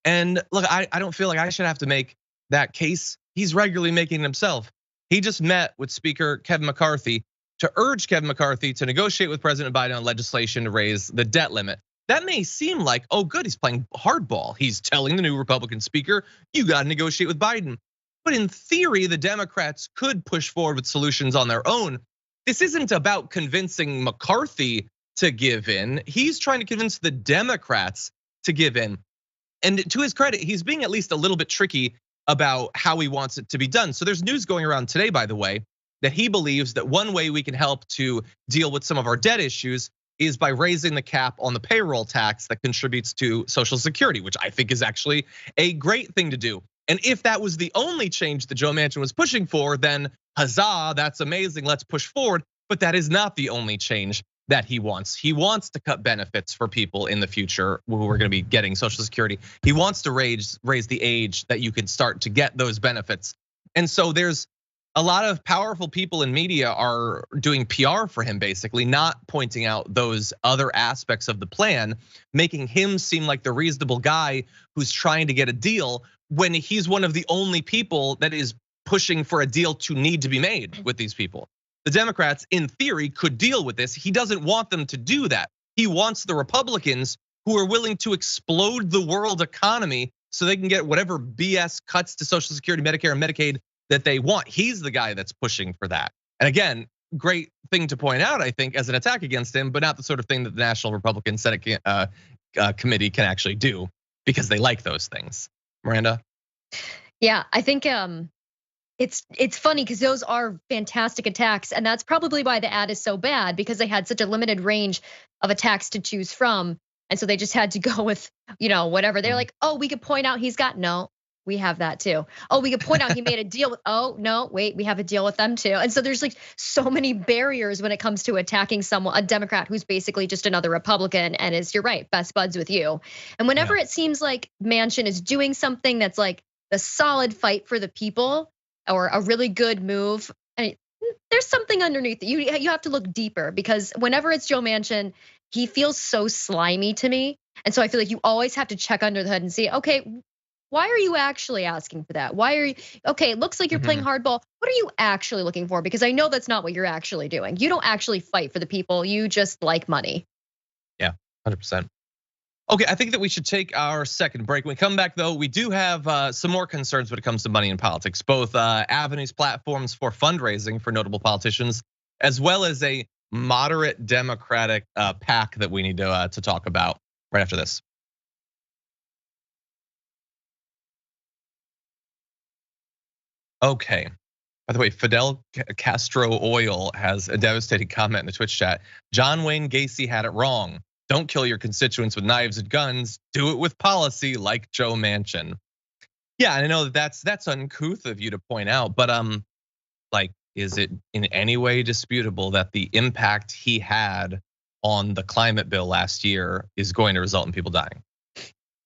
And look, I don't feel like I should have to make that case. He's regularly making it himself. He just met with Speaker Kevin McCarthy to urge Kevin McCarthy to negotiate with President Biden on legislation to raise the debt limit. That may seem like, oh good, he's playing hardball. He's telling the new Republican speaker, you gotta negotiate with Biden. But in theory, the Democrats could push forward with solutions on their own. This isn't about convincing McCarthy to give in. He's trying to convince the Democrats to give in. And to his credit, he's being at least a little bit tricky about how he wants it to be done. So there's news going around today, by the way, that he believes that one way we can help to deal with some of our debt issues is by raising the cap on the payroll tax that contributes to Social Security, which I think is actually a great thing to do. And if that was the only change that Joe Manchin was pushing for, then huzzah, that's amazing, let's push forward. But that is not the only change that he wants. He wants to cut benefits for people in the future who are gonna be getting Social Security. He wants to raise the age that you can start to get those benefits. And so there's a lot of powerful people in media are doing PR for him, basically, not pointing out those other aspects of the plan, making him seem like the reasonable guy who's trying to get a deal when he's one of the only people that is pushing for a deal to need to be made with these people. The Democrats, in theory, could deal with this. He doesn't want them to do that. He wants the Republicans who are willing to explode the world economy so they can get whatever BS cuts to Social Security, Medicare, and Medicaid that they want. He's the guy that's pushing for that. And again, great thing to point out, I think, as an attack against him, but not the sort of thing that the National Republican Senate Committee can actually do because they like those things. Miranda? Yeah, I think it's funny because those are fantastic attacks, and that's probably why the ad is so bad, because they had such a limited range of attacks to choose from. And so they just had to go with, whatever. They're like, oh, we could point out he's got, no, we have that too. Oh, we could point out he made a deal with, oh, no, wait, we have a deal with them too. And so there's like so many barriers when it comes to attacking someone, a Democrat who's basically just another Republican and is, you're right, best buds with you. And whenever it seems like Manchin is doing something that's like the solid fight for the people or a really good move, there's something underneath it. You have to look deeper, because whenever it's Joe Manchin, he feels so slimy to me. And so I feel like you always have to check under the hood and see, okay, why are you actually asking for that? Why are you, okay, it looks like you're playing hardball. What are you actually looking for? Because I know that's not what you're actually doing. You don't actually fight for the people, you just like money. Yeah, 100%. Okay, I think that we should take our second break. When we come back though, we do have some more concerns when it comes to money in politics, both avenues, platforms for fundraising for notable politicians, as well as a moderate Democratic PAC that we need to talk about right after this. Okay, by the way, Fidel Castro Oil has a devastating comment in the Twitch chat. John Wayne Gacy had it wrong. Don't kill your constituents with knives and guns. Do it with policy like Joe Manchin. Yeah, and I know that's uncouth of you to point out, but like, is it in any way disputable that the impact he had on the climate bill last year is going to result in people dying?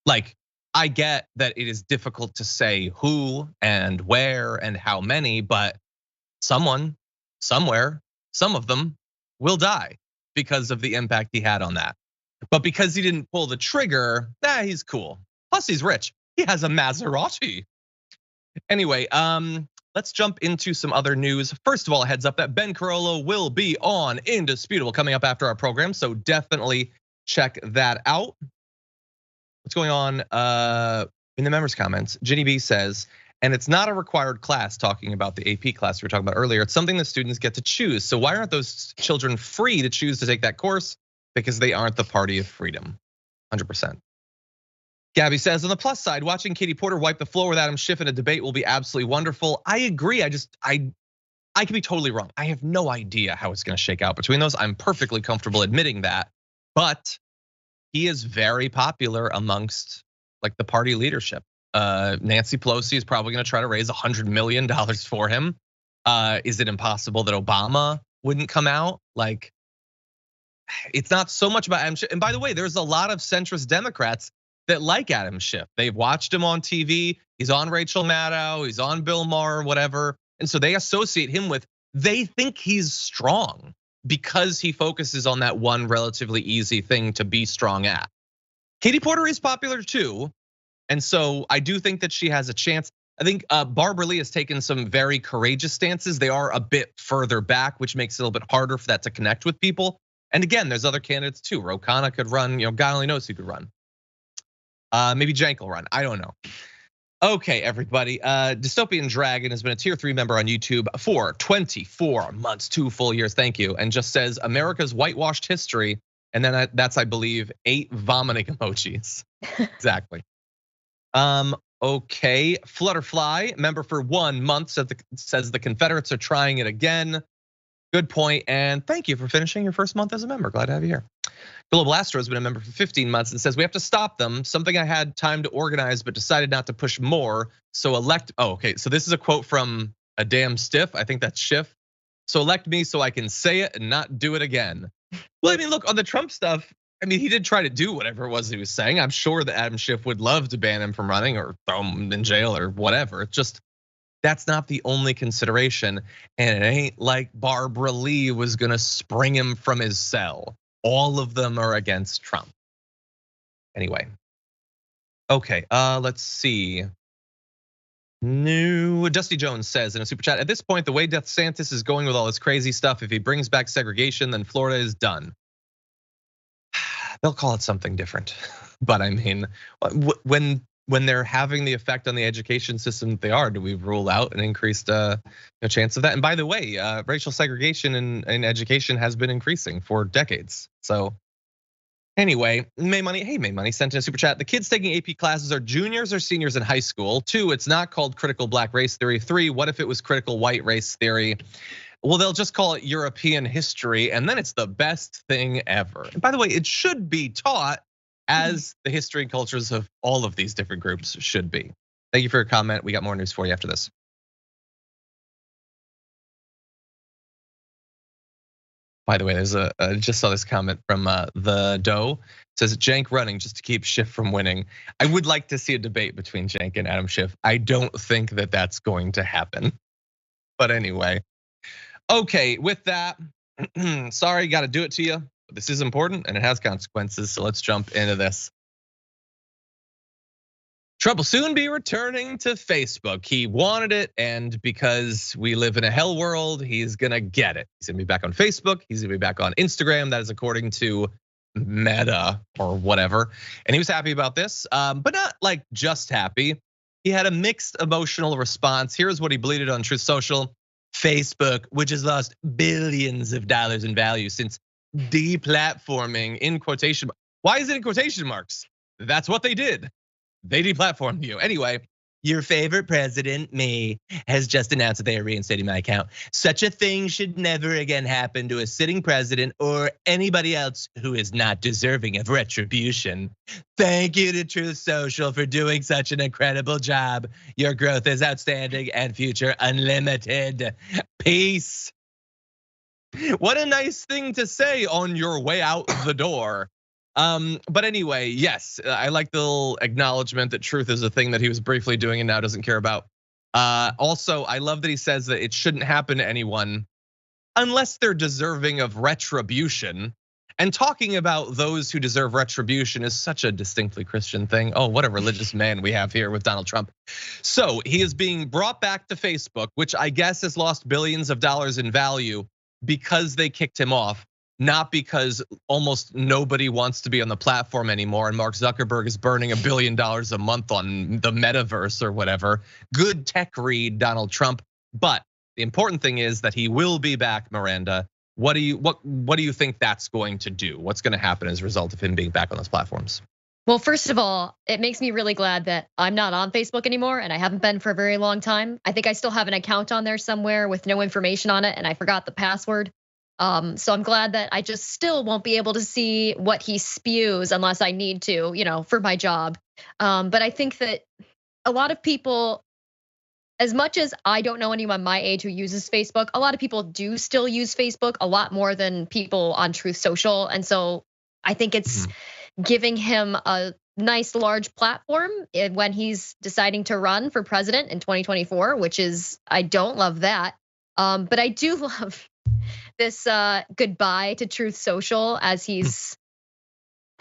Like, I get that it is difficult to say who and where and how many, but someone, somewhere, some of them will die because of the impact he had on that. But because he didn't pull the trigger, he's cool. Plus he's rich, he has a Maserati. Anyway, let's jump into some other news. First of all, a heads up that Ben Carollo will be on Indisputable coming up after our program, so definitely check that out. What's going on in the members' comments? Ginny B says, and it's not a required class, talking about the AP class we were talking about earlier. It's something the students get to choose. So why aren't those children free to choose to take that course? Because they aren't the party of freedom. 100%. Gabby says, on the plus side, watching Katie Porter wipe the floor with Adam Schiff in a debate will be absolutely wonderful. I agree. I can be totally wrong. I have no idea how it's going to shake out between those. I'm perfectly comfortable admitting that, but he is very popular amongst like the party leadership. Nancy Pelosi is probably going to try to raise $100 million for him. Is it impossible that Obama wouldn't come out? Like, it's not so much about Adam Schiff. And by the way, there's a lot of centrist Democrats that like Adam Schiff. They've watched him on TV. He's on Rachel Maddow. He's on Bill Maher, whatever. And so they associate him with, they think he's strong because he focuses on that one relatively easy thing to be strong at. Katie Porter is popular too. And so I do think that she has a chance. I think Barbara Lee has taken some very courageous stances. They are a bit further back, which makes it a little bit harder for that to connect with people. And again, there's other candidates too. Ro Khanna could run, God only knows who could run. Maybe Cenk will run, I don't know. Okay, everybody, Dystopian Dragon has been a tier 3 member on YouTube for 24 months, 2 full years, thank you. And just says America's whitewashed history. And then that's, I believe, 8 vomiting emojis, exactly. Okay, Flutterfly, member for 1 month, says the Confederates are trying it again. Good point, and thank you for finishing your first month as a member. Glad to have you here. Global Astro has been a member for 15 months and says we have to stop them. Something I had time to organize, but decided not to push more. So elect. Oh, okay. So this is a quote from a damn stiff. I think that's Schiff. So elect me so I can say it and not do it again. Well, I mean, look on the Trump stuff. I mean, he did try to do whatever it was he was saying. I'm sure that Adam Schiff would love to ban him from running or throw him in jail or whatever. It's just, that's not the only consideration. And it ain't like Barbara Lee was gonna spring him from his cell. All of them are against Trump. Anyway, okay, let's see. New Dusty Jones says in a super chat, at this point, the way DeSantis is going with all this crazy stuff, if he brings back segregation, then Florida is done. They'll call it something different. But I mean, when they're having the effect on the education system that they are, do we rule out an increased chance of that? And by the way, racial segregation in education has been increasing for decades. So anyway, May Money sent in a super chat. The kids taking AP classes are juniors or seniors in high school. 2, it's not called critical black race theory. 3, what if it was critical white race theory? Well, they'll just call it European history, and then it's the best thing ever. And by the way, it should be taught as the history and cultures of all of these different groups should be. Thank you for your comment. We got more news for you after this. By the way, I just saw this comment from the Doe. It says Cenk running just to keep Schiff from winning. I would like to see a debate between Cenk and Adam Schiff. I don't think that that's going to happen. But anyway, okay, with that, sorry, got to do it to you. But this is important and it has consequences, so let's jump into this. Trump will soon be returning to Facebook. He wanted it, and because we live in a hell world, he's gonna get it. He's gonna be back on Facebook, he's gonna be back on Instagram. That is according to Meta or whatever. And he was happy about this, but not like just happy. He had a mixed emotional response. Here's what he bleated on Truth Social. Facebook, which has lost billions of dollars in value since deplatforming, in quotation. Why is it in quotation marks? That's what they did. They deplatformed you. Anyway, your favorite president, me, has just announced that they are reinstating my account. Such a thing should never again happen to a sitting president or anybody else who is not deserving of retribution. Thank you to Truth Social for doing such an incredible job. Your growth is outstanding and future unlimited. Peace. What a nice thing to say on your way out the door. But anyway, yes, I like the little acknowledgement that truth is a thing that he was briefly doing and now doesn't care about. Also, I love that he says that it shouldn't happen to anyone unless they're deserving of retribution. And talking about those who deserve retribution is such a distinctly Christian thing. Oh, what a religious man we have here with Donald Trump. So he is being brought back to Facebook, which I guess has lost billions of dollars in value because they kicked him off. Not because almost nobody wants to be on the platform anymore and Mark Zuckerberg is burning $1 billion a month on the metaverse or whatever. Good tech read, Donald Trump. But the important thing is that he will be back, Miranda. What do you think that's going to do? What's going to happen as a result of him being back on those platforms? Well, first of all, it makes me really glad that I'm not on Facebook anymore, and I haven't been for a very long time. I think I still have an account on there somewhere with no information on it, and I forgot the password. So I'm glad that I just still won't be able to see what he spews unless I need to, for my job. But I think that a lot of people, as much as I don't know anyone my age who uses Facebook, a lot of people do still use Facebook a lot more than people on Truth Social. And so I think it's giving him a nice large platform when he's deciding to run for president in 2024, which is, I don't love that. But I do love this goodbye to Truth Social as he's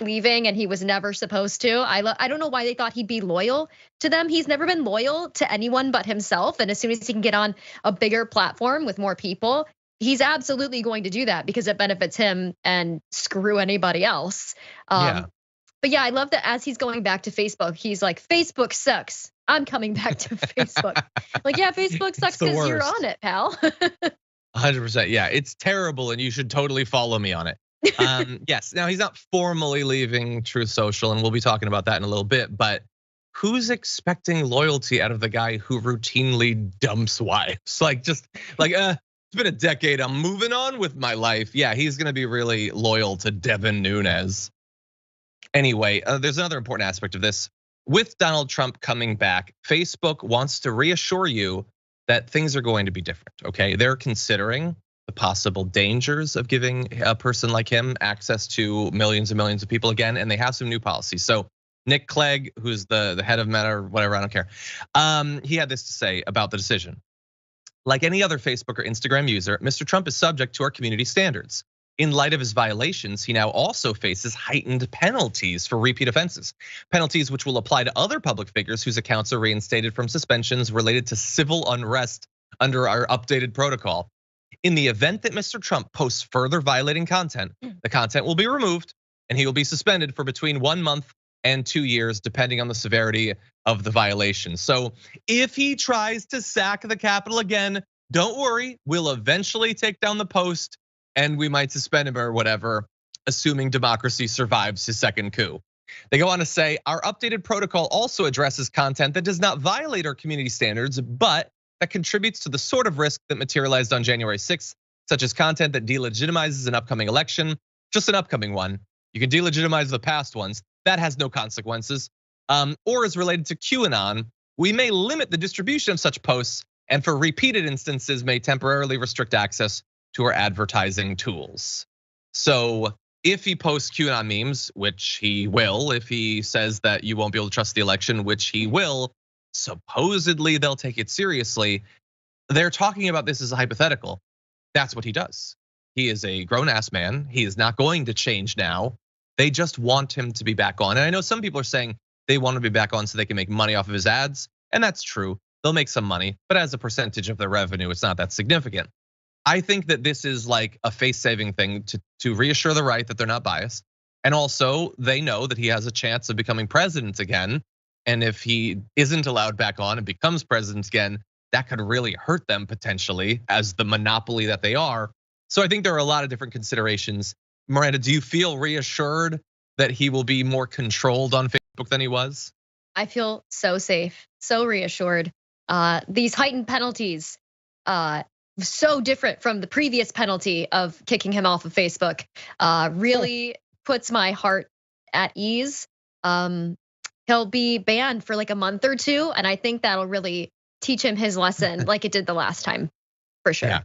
leaving, and he was never supposed to. I don't know why they thought he'd be loyal to them. He's never been loyal to anyone but himself. And as soon as he can get on a bigger platform with more people, he's absolutely going to do that because it benefits him and screw anybody else. But yeah, I love that as he's going back to Facebook, he's like, Facebook sucks. I'm coming back to Facebook. Like, yeah, Facebook sucks because you're on it, pal. 100%. Yeah, it's terrible, and you should totally follow me on it. Yes, now he's not formally leaving Truth Social, and we'll be talking about that in a little bit, but who's expecting loyalty out of the guy who routinely dumps wives? It's been a decade, I'm moving on with my life. Yeah, he's gonna be really loyal to Devin Nunes. Anyway, there's another important aspect of this. With Donald Trump coming back, Facebook wants to reassure you that things are going to be different, okay? They're considering the possible dangers of giving a person like him access to millions and millions of people again, and they have some new policies. So Nick Clegg, who's the head of Meta or whatever, I don't care. He had this to say about the decision. Like any other Facebook or Instagram user, Mr. Trump is subject to our community standards. In light of his violations, he now also faces heightened penalties for repeat offenses. Penalties which will apply to other public figures whose accounts are reinstated from suspensions related to civil unrest under our updated protocol. In the event that Mr. Trump posts further violating content, the content will be removed and he will be suspended for between 1 month and 2 years, depending on the severity of the violation. So if he tries to sack the Capitol again, don't worry, we'll eventually take down the post and we might suspend him or whatever, assuming democracy survives his second coup. They go on to say, our updated protocol also addresses content that does not violate our community standards, but that contributes to the sort of risk that materialized on January 6th, such as content that delegitimizes an upcoming election, just an upcoming one. You can delegitimize the past ones, that has no consequences, or is related to QAnon. We may limit the distribution of such posts, and for repeated instances may temporarily restrict access to our advertising tools. So if he posts QAnon memes, which he will, if he says that you won't be able to trust the election, which he will, supposedly they'll take it seriously. They're talking about this as a hypothetical. That's what he does. He is a grown-ass man. He is not going to change now. They just want him to be back on. And I know some people are saying they want him to be back on so they can make money off of his ads. And that's true. They'll make some money, but as a percentage of their revenue, it's not that significant. I think that this is like a face-saving thing to reassure the right that they're not biased. And also they know that he has a chance of becoming president again. And if he isn't allowed back on and becomes president again, that could really hurt them potentially as the monopoly that they are. So I think there are a lot of different considerations. Miranda, do you feel reassured that he will be more controlled on Facebook than he was? I feel so safe, so reassured. These heightened penalties, so different from the previous penalty of kicking him off of Facebook, really puts my heart at ease. He'll be banned for like a month or two, and I think that'll really teach him his lesson like it did the last time, for sure. Yeah.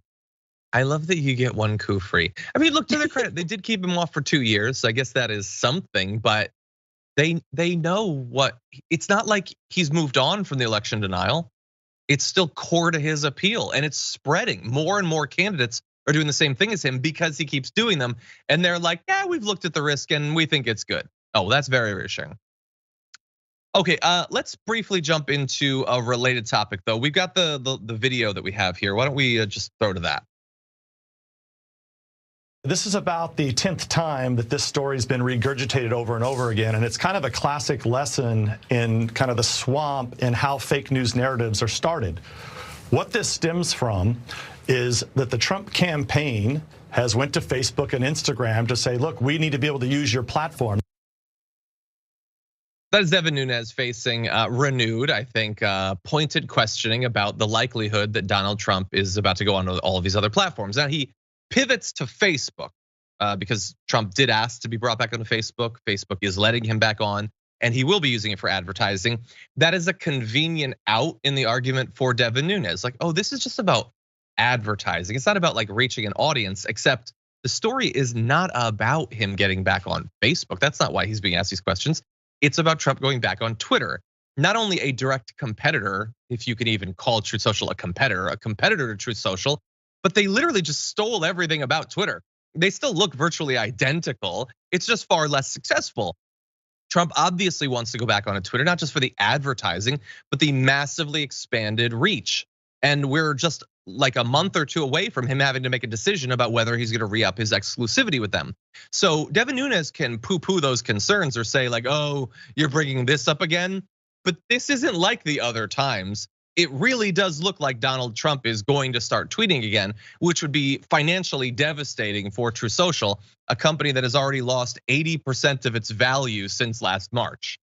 I love that you get one coup free. I mean, look, to their credit, they did keep him off for 2 years. So I guess that is something, but they know what, it's not like he's moved on from the election denial. It's still core to his appeal, and it's spreading. More and more candidates are doing the same thing as him because he keeps doing them. And they're like, yeah, we've looked at the risk and we think it's good. Oh, well, that's very reassuring. Okay, let's briefly jump into a related topic though. We've got the video that we have here. Why don't we just throw to that? This is about the 10th time that this story's been regurgitated over and over again, and it's kind of a classic lesson in kind of the swamp and how fake news narratives are started. What this stems from is that the Trump campaign has went to Facebook and Instagram to say, look, we need to be able to use your platform. That is Devin Nunes facing renewed, I think, pointed questioning about the likelihood that Donald Trump is about to go on all of these other platforms. Now he pivots to Facebook because Trump did ask to be brought back onto Facebook. Facebook is letting him back on, and he will be using it for advertising. That is a convenient out in the argument for Devin Nunes. Like, oh, this is just about advertising. It's not about like reaching an audience, except the story is not about him getting back on Facebook. That's not why he's being asked these questions. It's about Trump going back on Twitter. Not only a direct competitor, if you can even call Truth Social a competitor to Truth Social, but they literally just stole everything about Twitter. They still look virtually identical. It's just far less successful. Trump obviously wants to go back on Twitter, not just for the advertising, but the massively expanded reach. And we're just like a month or two away from him having to make a decision about whether he's gonna re-up his exclusivity with them. So Devin Nunes can poo-poo those concerns or say like, oh, you're bringing this up again. But this isn't like the other times. It really does look like Donald Trump is going to start tweeting again, which would be financially devastating for Truth Social, a company that has already lost 80% of its value since last March.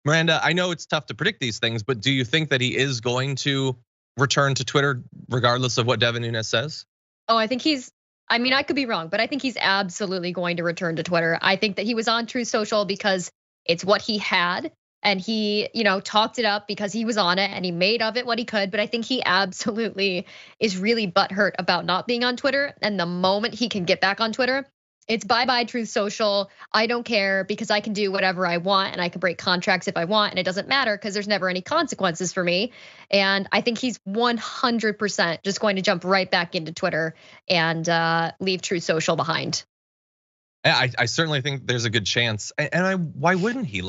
Miranda, I know it's tough to predict these things, but do you think that he is going to return to Twitter regardless of what Devin Nunes says? Oh, I think I mean, I could be wrong, but I think he's absolutely going to return to Twitter. I think that he was on Truth Social because it's what he had. And he, talked it up because he was on it and he made of it what he could. But I think he absolutely is really butthurt about not being on Twitter. And the moment he can get back on Twitter, it's bye-bye Truth Social. I don't care because I can do whatever I want and I can break contracts if I want. And it doesn't matter because there's never any consequences for me. And I think he's 100% just going to jump right back into Twitter and leave Truth Social behind. I certainly think there's a good chance. And why wouldn't he?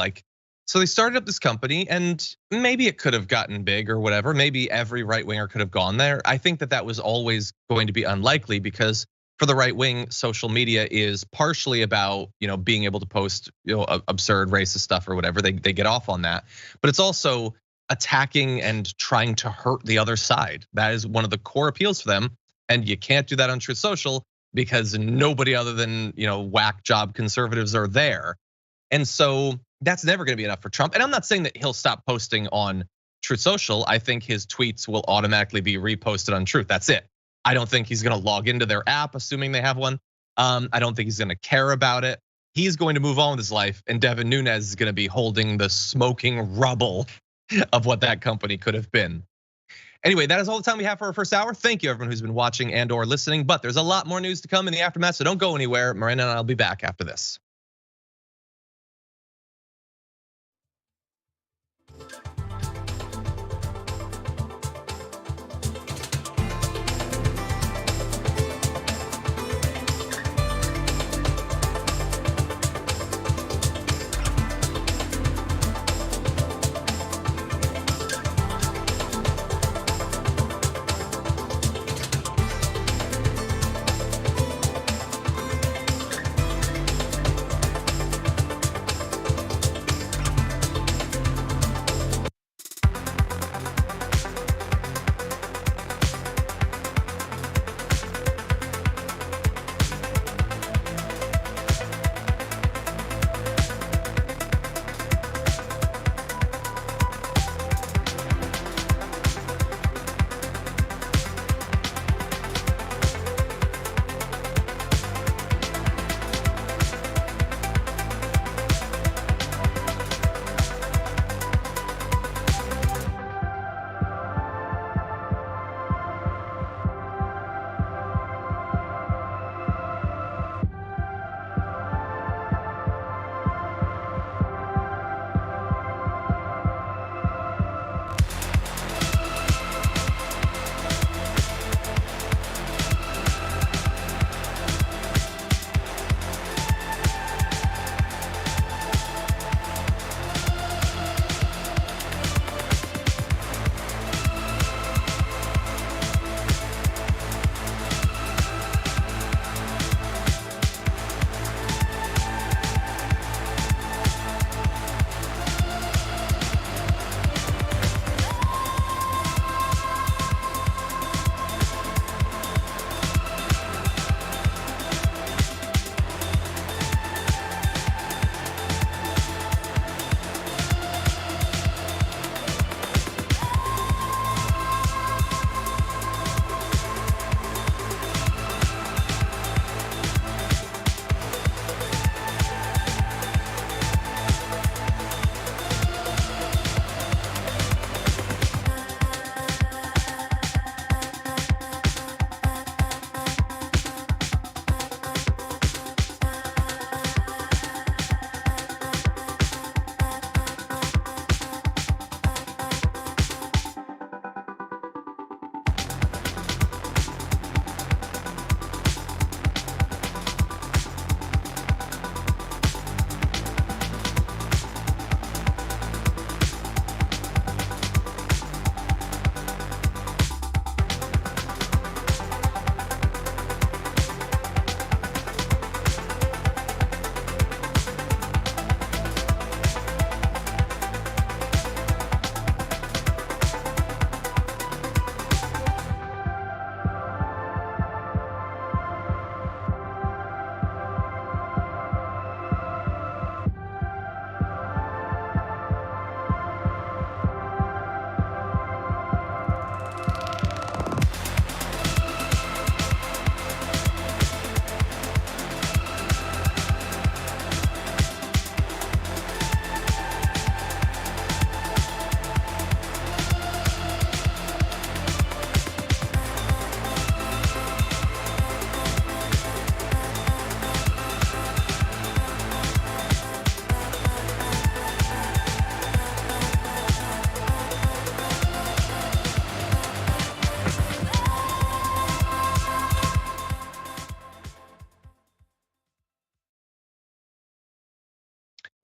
So they started up this company and maybe it could have gotten big or whatever. Maybe every right winger could have gone there. I think that was always going to be unlikely because for the right wing, social media is partially about, being able to post, absurd racist stuff or whatever. They get off on that, but it's also attacking and trying to hurt the other side. That is one of the core appeals for them. And you can't do that on Truth Social because nobody other than, whack job conservatives are there. And so that's never gonna be enough for Trump. And I'm not saying that he'll stop posting on Truth Social. I think his tweets will automatically be reposted on Truth. That's it. I don't think he's gonna log into their app, assuming they have one. I don't think he's gonna care about it. He's going to move on with his life, and Devin Nunes is gonna be holding the smoking rubble of what that company could have been. Anyway, that is all the time we have for our first hour. Thank you everyone who's been watching and or listening, but there's a lot more news to come in the aftermath, so don't go anywhere. Miranda and I'll be back after this.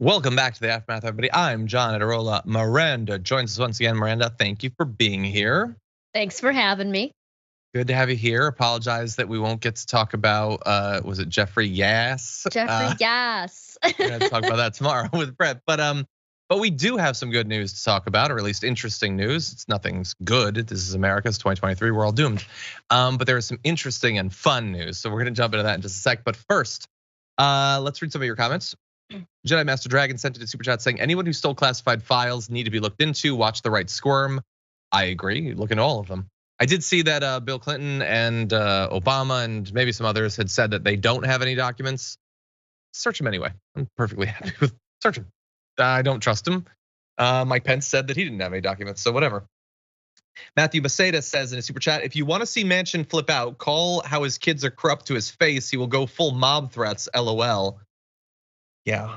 Welcome back to the Aftermath, everybody. I'm John Iadarola. Miranda joins us once again. Miranda, thank you for being here. Thanks for having me. Good to have you here. Apologize that we won't get to talk about, was it Jeffrey Yass? Jeffrey Yass. We're gonna talk about that tomorrow with Brett. But we do have some good news to talk about, or at least interesting news. It's nothing's good. This is America. It's 2023. We're all doomed. But there is some interesting and fun news. So we're gonna jump into that in just a sec. But first, let's read some of your comments. Jedi Master Dragon sent it a super chat saying, anyone who stole classified files need to be looked into. Watch the right squirm. I agree. Look into all of them. I did see that Bill Clinton and Obama and maybe some others had said that they don't have any documents. Search them anyway. I'm perfectly happy with search them. I don't trust him. Mike Pence said that he didn't have any documents, so whatever. Matthew Maceda says in a super chat, if you want to see Manchin flip out, call how his kids are corrupt to his face. He will go full mob threats, LOL. Yeah.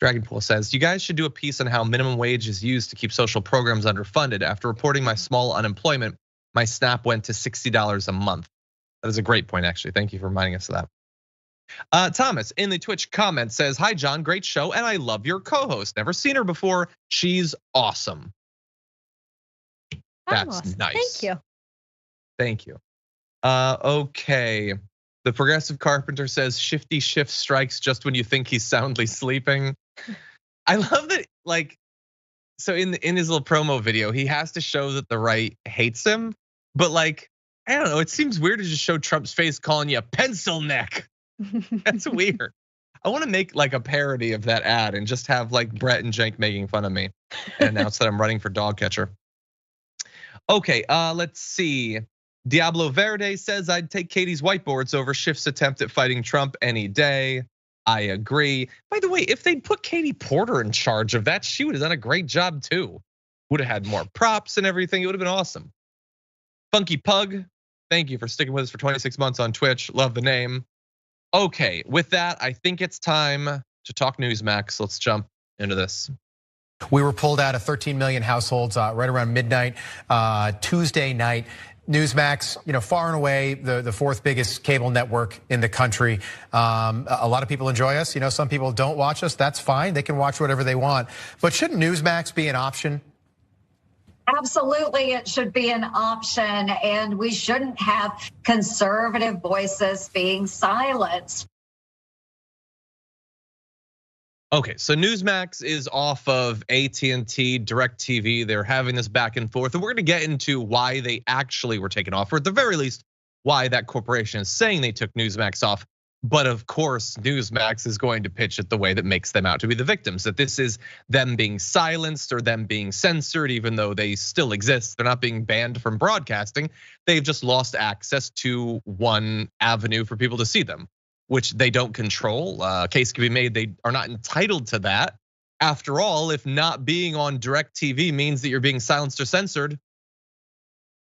Dragonpool says, you guys should do a piece on how minimum wage is used to keep social programs underfunded. After reporting my small unemployment, my SNAP went to $60 a month. That is a great point, actually. Thank you for reminding us of that. Thomas in the Twitch comment says, hi, John, great show, and I love your co-host. Never seen her before. She's awesome. That's awesome. Nice. Thank you. Okay. The Progressive Carpenter says shifty shift strikes just when you think he's soundly sleeping. I love that, like, so in his little promo video, he has to show that the right hates him, but like, I don't know, it seems weird to just show Trump's face calling you a pencil neck. That's weird. I want to make like a parody of that ad and just have like Brett and Jenk making fun of me and announce that I'm running for dog catcher. Okay, let's see. Diablo Verde says, I'd take Katie's whiteboards over Schiff's attempt at fighting Trump any day. I agree. By the way, if they'd put Katie Porter in charge of that, she would have done a great job too. Would have had more props and everything. It would have been awesome. Funky Pug, thank you for sticking with us for 26 months on Twitch. Love the name. Okay, with that, I think it's time to talk Newsmax. Let's jump into this. We were pulled out of 13 million households right around midnight Tuesday night. Newsmax, far and away the fourth biggest cable network in the country. A lot of people enjoy us. Some people don't watch us. That's fine. They can watch whatever they want. But shouldn't Newsmax be an option? Absolutely, it should be an option, and we shouldn't have conservative voices being silenced. Okay, so Newsmax is off of AT&T, DirecTV. They're having this back and forth, and we're gonna get into why they actually were taken off, or at the very least, why that corporation is saying they took Newsmax off. But of course, Newsmax is going to pitch it the way that makes them out to be the victims, that this is them being silenced or them being censored, even though they still exist. They're not being banned from broadcasting. They've just lost access to one avenue for people to see them, which they don't control. Case can be made they are not entitled to that. After all, if not being on DirecTV means that you're being silenced or censored,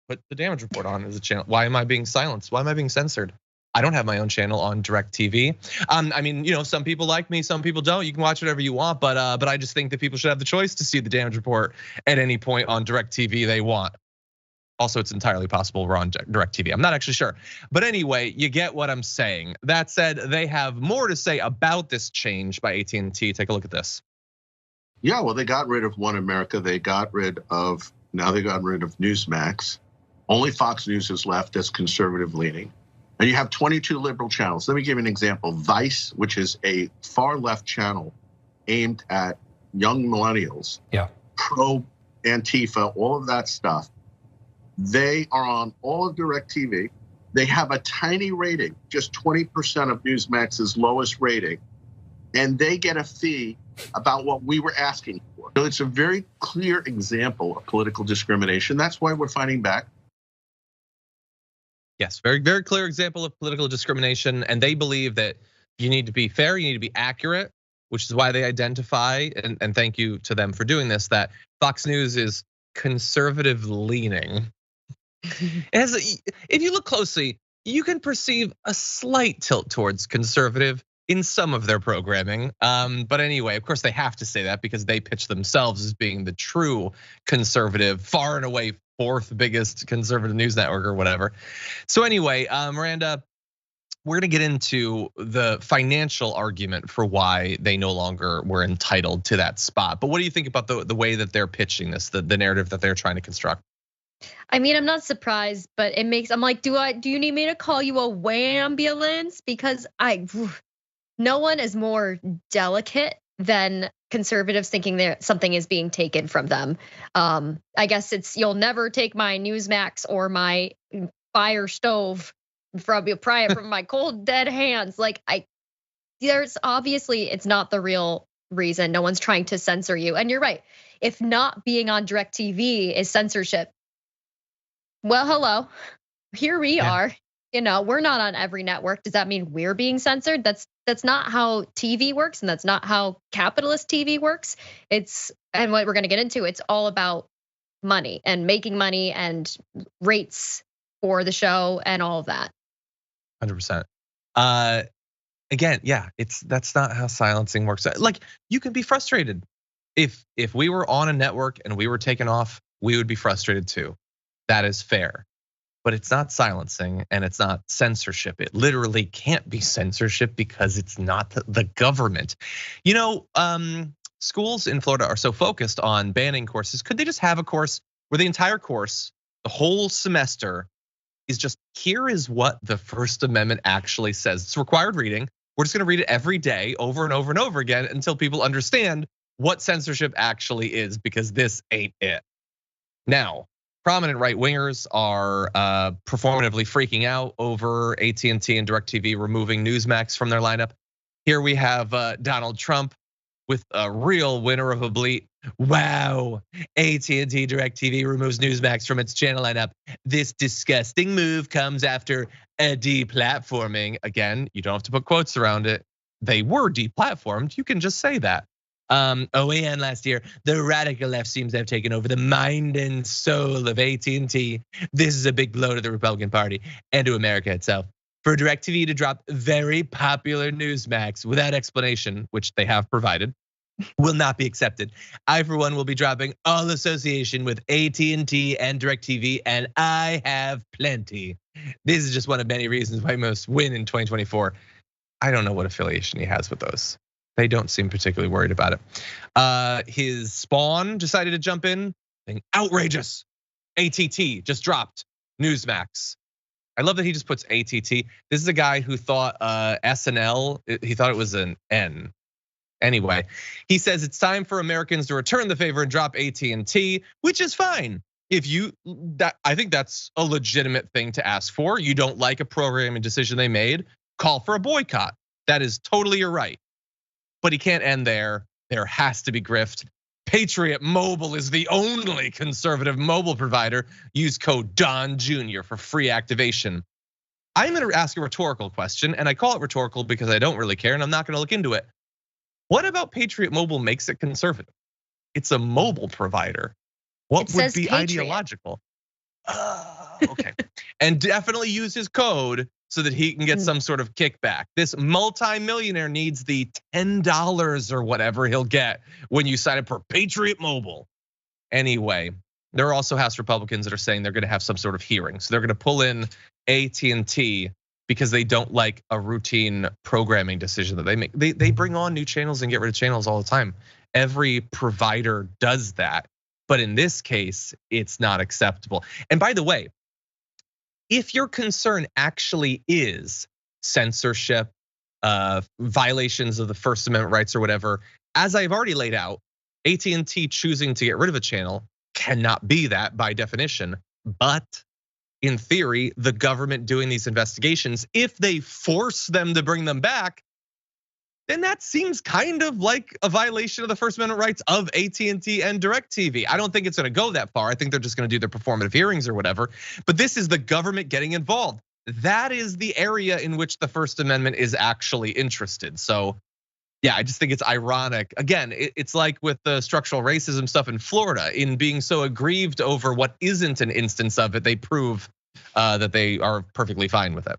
put the damage report on as a channel. Why am I being silenced? Why am I being censored? I don't have my own channel on DirecTV. I mean, some people like me, some people don't. You can watch whatever you want, but I just think that people should have the choice to see the damage report at any point on DirecTV they want. Also, it's entirely possible we're on DirecTV. I'm not actually sure. But anyway, you get what I'm saying. That said, they have more to say about this change by AT&T. Take a look at this. Yeah, well, they got rid of One America. Now they got rid of Newsmax. Only Fox News is left as conservative leaning. And you have 22 liberal channels. Let me give you an example. Vice, which is a far left channel aimed at young millennials. Yeah. Pro Antifa, all of that stuff. They are on all of DirecTV. They have a tiny rating, just 20% of Newsmax's lowest rating. And they get a fee about what we were asking for. So it's a very clear example of political discrimination. That's why we're fighting back. Yes, very, very clear example of political discrimination. And they believe that you need to be fair, you need to be accurate, which is why they identify, and thank you to them for doing this, that Fox News is conservative leaning. If you look closely, you can perceive a slight tilt towards conservative in some of their programming. But anyway, of course they have to say that because they pitch themselves as being the true conservative, far and away fourth biggest conservative news network or whatever. So anyway, Miranda, we're gonna get into the financial argument for why they no longer were entitled to that spot. But what do you think about the way that they're pitching this, the narrative that they're trying to construct? I mean, I'm not surprised, but I'm like, do you need me to call you a wambulance? Because no one is more delicate than conservatives thinking that something is being taken from them. I guess it's, you'll never take my Newsmax or my fire stove from my cold dead hands. Like there's obviously, it's not the real reason. No one's trying to censor you. And you're right. If not being on DirecTV is censorship, well, hello, here we are. You know, we're not on every network. Does that mean we're being censored? That's not how TV works, and that's not how capitalist TV works. And what we're gonna get into, it's all about money and making money and rates for the show and all of that. 100%. Again, yeah, that's not how silencing works. Like, you can be frustrated. If we were on a network and we were taken off, we would be frustrated too. That is fair. But it's not silencing and it's not censorship. It literally can't be censorship because it's not the government. You know, schools in Florida are so focused on banning courses. Could they just have a course where the entire course, the whole semester, is just, here is what the First Amendment actually says. It's required reading. We're just gonna read it every day over and over and over again until people understand what censorship actually is, because this ain't it. Now, prominent right wingers are performatively freaking out over AT&T and DirecTV removing Newsmax from their lineup. Here we have Donald Trump with a real winner of a bleat. Wow, AT&T DirecTV removes Newsmax from its channel lineup. This disgusting move comes after a deplatforming. Again, you don't have to put quotes around it. They were deplatformed. You can just say that. OAN last year, the radical left seems to have taken over the mind and soul of AT&T. This is a big blow to the Republican Party and to America itself. For DirecTV to drop very popular Newsmax without explanation, which they have provided, will not be accepted. I, for one, will be dropping all association with AT&T and DirecTV, and I have plenty. This is just one of many reasons why he must win in 2024. I don't know what affiliation he has with those. They don't seem particularly worried about it. His spawn decided to jump in. Outrageous. ATT just dropped Newsmax. I love that he just puts ATT. This is a guy who thought SNL, he thought it was an N. Anyway, he says it's time for Americans to return the favor and drop AT&T, which is fine. I think that's a legitimate thing to ask for. You don't like a programming decision they made, call for a boycott. That is totally your right. But he can't end there. There has to be grift. Patriot Mobile is the only conservative mobile provider. Use code Don Jr. for free activation. I'm gonna ask a rhetorical question, and I call it rhetorical because I don't really care, and I'm not gonna look into it. What about Patriot Mobile makes it conservative? It's a mobile provider. What would be ideological? Okay, and definitely use his code so that he can get some sort of kickback. This multi-millionaire needs the $10 or whatever he'll get when you sign up for Patriot Mobile. Anyway, there are also House Republicans that are saying they're gonna have some sort of hearing. So they're gonna pull in AT&T because they don't like a routine programming decision that they make. They bring on new channels and get rid of channels all the time. Every provider does that. But in this case, it's not acceptable. And by the way, if your concern actually is censorship, violations of the First Amendment rights or whatever, as I've already laid out, AT&T choosing to get rid of a channel cannot be that by definition. But in theory, the government doing these investigations, if they force them to bring them back, then that seems kind of like a violation of the First Amendment rights of AT&T and DirecTV. I don't think it's gonna go that far. I think they're just gonna do their performative hearings or whatever. But this is the government getting involved. That is the area in which the First Amendment is actually interested. So yeah, I just think it's ironic. Again, it's like with the structural racism stuff in Florida, in being so aggrieved over what isn't an instance of it, they prove that they are perfectly fine with it.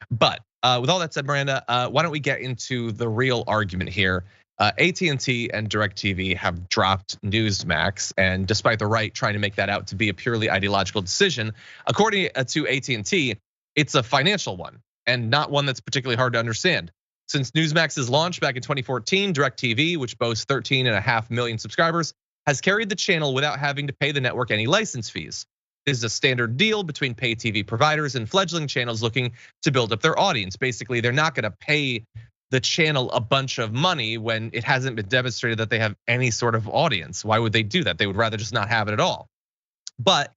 But with all that said, Miranda, why don't we get into the real argument here? AT&T and DirecTV have dropped Newsmax, and despite the right trying to make that out to be a purely ideological decision, according to AT&T, it's a financial one. and not one that's particularly hard to understand. Since Newsmax's launch back in 2014, DirecTV, which boasts 13.5 million subscribers, has carried the channel without having to pay the network any license fees. This is a standard deal between pay TV providers and fledgling channels looking to build up their audience. Basically, they're not gonna pay the channel a bunch of money when it hasn't been demonstrated that they have any sort of audience. Why would they do that? They would rather just not have it at all. But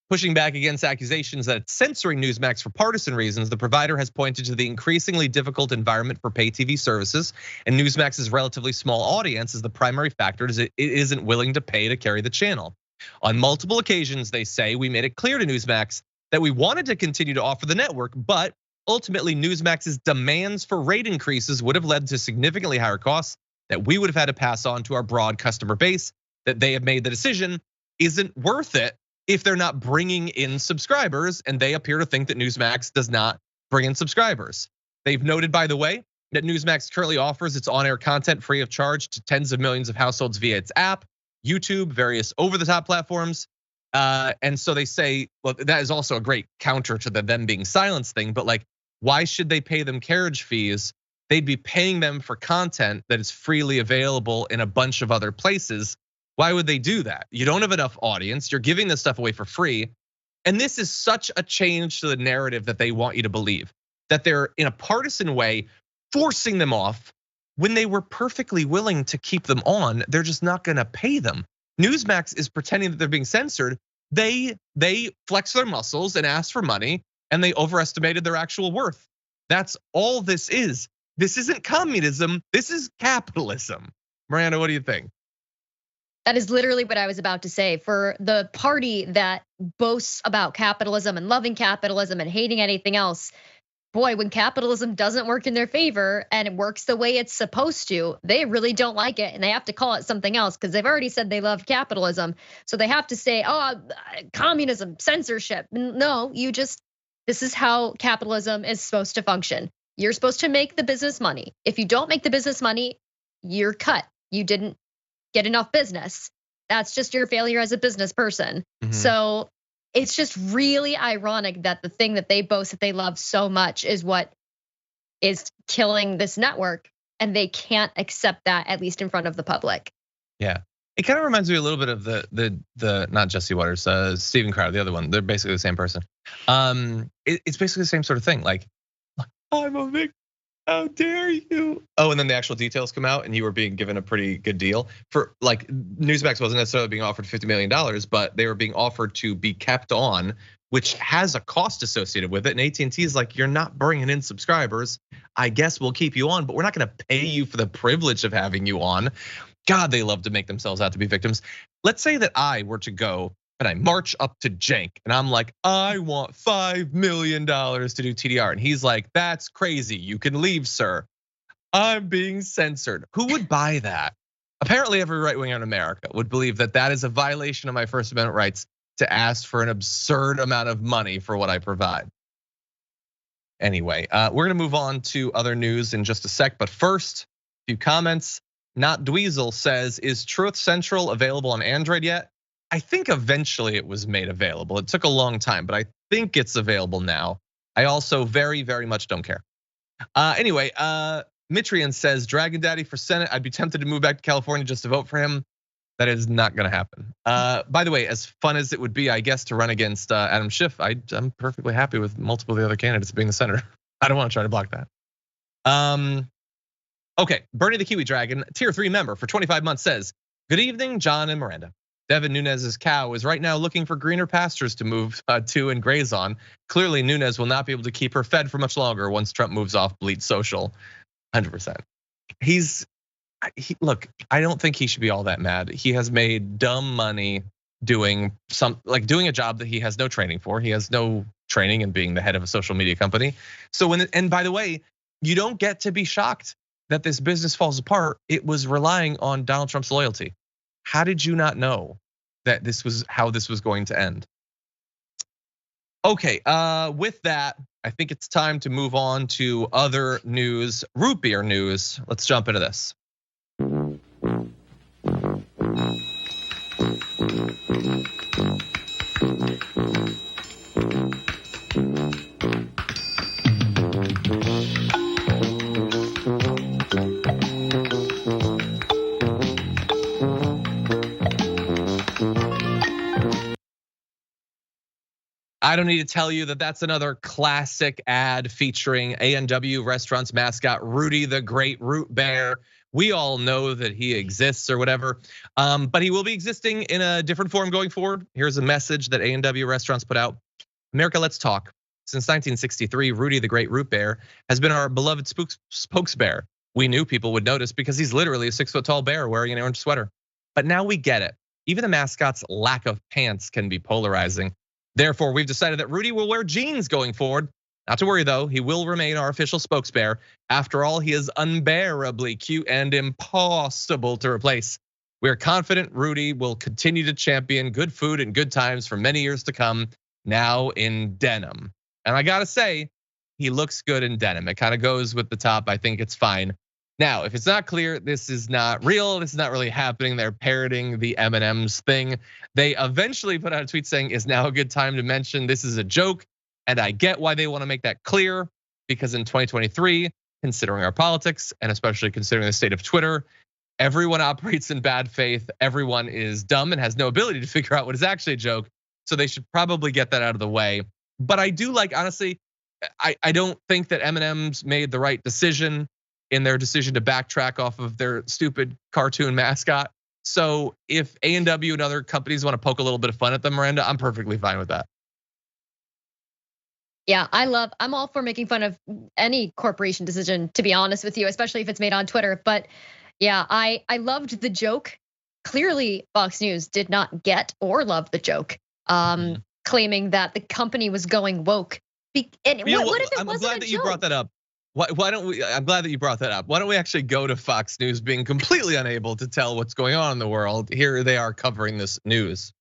pushing back against accusations that it's censoring Newsmax for partisan reasons, the provider has pointed to the increasingly difficult environment for pay TV services, and Newsmax's relatively small audience is the primary factor as it isn't willing to pay to carry the channel. On multiple occasions, they say, we made it clear to Newsmax that we wanted to continue to offer the network, but ultimately Newsmax's demands for rate increases would have led to significantly higher costs that we would have had to pass on to our broad customer base, that they have made the decision isn't worth it if they're not bringing in subscribers, and they appear to think that Newsmax does not bring in subscribers. They've noted, by the way, that Newsmax currently offers its on-air content free of charge to tens of millions of households via its app, YouTube, various over-the-top platforms. And so they say, well, that is also a great counter to the them being silenced thing, but like, why should they pay them carriage fees? They'd be paying them for content that is freely available in a bunch of other places. Why would they do that? You don't have enough audience. You're giving this stuff away for free. And this is such a change to the narrative that they want you to believe, that they're in a partisan way forcing them off when they were perfectly willing to keep them on. They're just not gonna pay them. Newsmax is pretending that they're being censored. They flex their muscles and ask for money, and they overestimated their actual worth. That's all this is. This isn't communism, this is capitalism. Miranda, what do you think? That is literally what I was about to say. For the party that boasts about capitalism and loving capitalism and hating anything else, boy, when capitalism doesn't work in their favor and it works the way it's supposed to, they really don't like it, and they have to call it something else because they've already said they love capitalism. So they have to say, oh, communism, censorship. No, this is how capitalism is supposed to function. You're supposed to make the business money. If you don't make the business money, you're cut. You didn't get enough business. That's just your failure as a business person. So it's just really ironic that the thing that they boast that they love so much is what is killing this network, and they can't accept that, at least in front of the public. Yeah, it kind of reminds me a little bit of the not Jesse Waters, Steven Crowder, the other one. They're basically the same person. It's basically the same sort of thing. Like, I'm a victim. How dare you? Oh, and then the actual details come out, and you were being given a pretty good deal for, like, Newsmax wasn't necessarily being offered $50 million, but they were being offered to be kept on, which has a cost associated with it. And AT&T is like, you're not bringing in subscribers. I guess we'll keep you on, but we're not gonna pay you for the privilege of having you on. God, they love to make themselves out to be victims. Let's say that I were to go and I march up to Cenk and I'm like, I want $5 million to do TDR. And he's like, that's crazy, you can leave, sir. I'm being censored. Who would buy that? Apparently every right winger in America would believe that that is a violation of my First Amendment rights to ask for an absurd amount of money for what I provide. Anyway, we're gonna move on to other news in just a sec, but first, a few comments. Not Dweezil says, is Truth Central available on Android yet? I think eventually it was made available. It took a long time, but I think it's available now. I also very, very much don't care. Anyway, Mitrian says, Dragon Daddy for Senate. I'd be tempted to move back to California just to vote for him. That is not gonna happen. By the way, as fun as it would be, I guess, to run against Adam Schiff, I'm perfectly happy with multiple of the other candidates being the senator. I don't wanna try to block that. Okay, Bernie the Kiwi Dragon, tier 3 member for 25 months says, good evening, John and Miranda. Devin Nunes's cow is right now looking for greener pastures to move to and graze on. Clearly, Nunes will not be able to keep her fed for much longer once Trump moves off Bleat Social. 100%. Look, I don't think he should be all that mad. He has made dumb money doing doing a job that he has no training for. He has no training in being the head of a social media company. So and by the way, you don't get to be shocked that this business falls apart. It was relying on Donald Trump's loyalty. How did you not know that this was how this was going to end? Okay, with that, I think it's time to move on to other news, root beer news. Let's jump into this. I don't need to tell you that that's another classic ad featuring A&W Restaurants mascot Rudy the Great Root Bear. We all know that he exists or whatever, but he will be existing in a different form going forward. Here's a message that A&W Restaurants put out. America, let's talk. Since 1963, Rudy the Great Root Bear has been our beloved spokesbear. We knew people would notice because he's literally a 6 foot tall bear wearing an orange sweater. But now we get it. Even the mascot's lack of pants can be polarizing. Therefore, we've decided that Rudy will wear jeans going forward. Not to worry though, he will remain our official spokesbear. After all, he is unbearably cute and impossible to replace. We are confident Rudy will continue to champion good food and good times for many years to come, now in denim. And I gotta say, he looks good in denim. It kind of goes with the top. I think it's fine. Now, if it's not clear, this is not real. This is not really happening. They're parroting the M&M's thing. They eventually put out a tweet saying, "Is now a good time to mention this is a joke?" And I get why they want to make that clear, because in 2023, considering our politics and especially considering the state of Twitter, everyone operates in bad faith. Everyone is dumb and has no ability to figure out what is actually a joke. So they should probably get that out of the way. But I do like, honestly, I don't think that M&M's made the right decision in their decision to backtrack off of their stupid cartoon mascot. So if A&W and other companies want to poke a little bit of fun at them, Miranda, I'm perfectly fine with that. Yeah, I'm all for making fun of any corporation decision, to be honest with you, especially if it's made on Twitter. But yeah, I loved the joke. Clearly, Fox News did not get or love the joke, claiming that the company was going woke. And what if it wasn't a joke? I'm glad that you brought that up. Why don't we? I'm glad that you brought that up. Why don't we actually go to Fox News being completely unable to tell what's going on in the world? Here they are covering this news.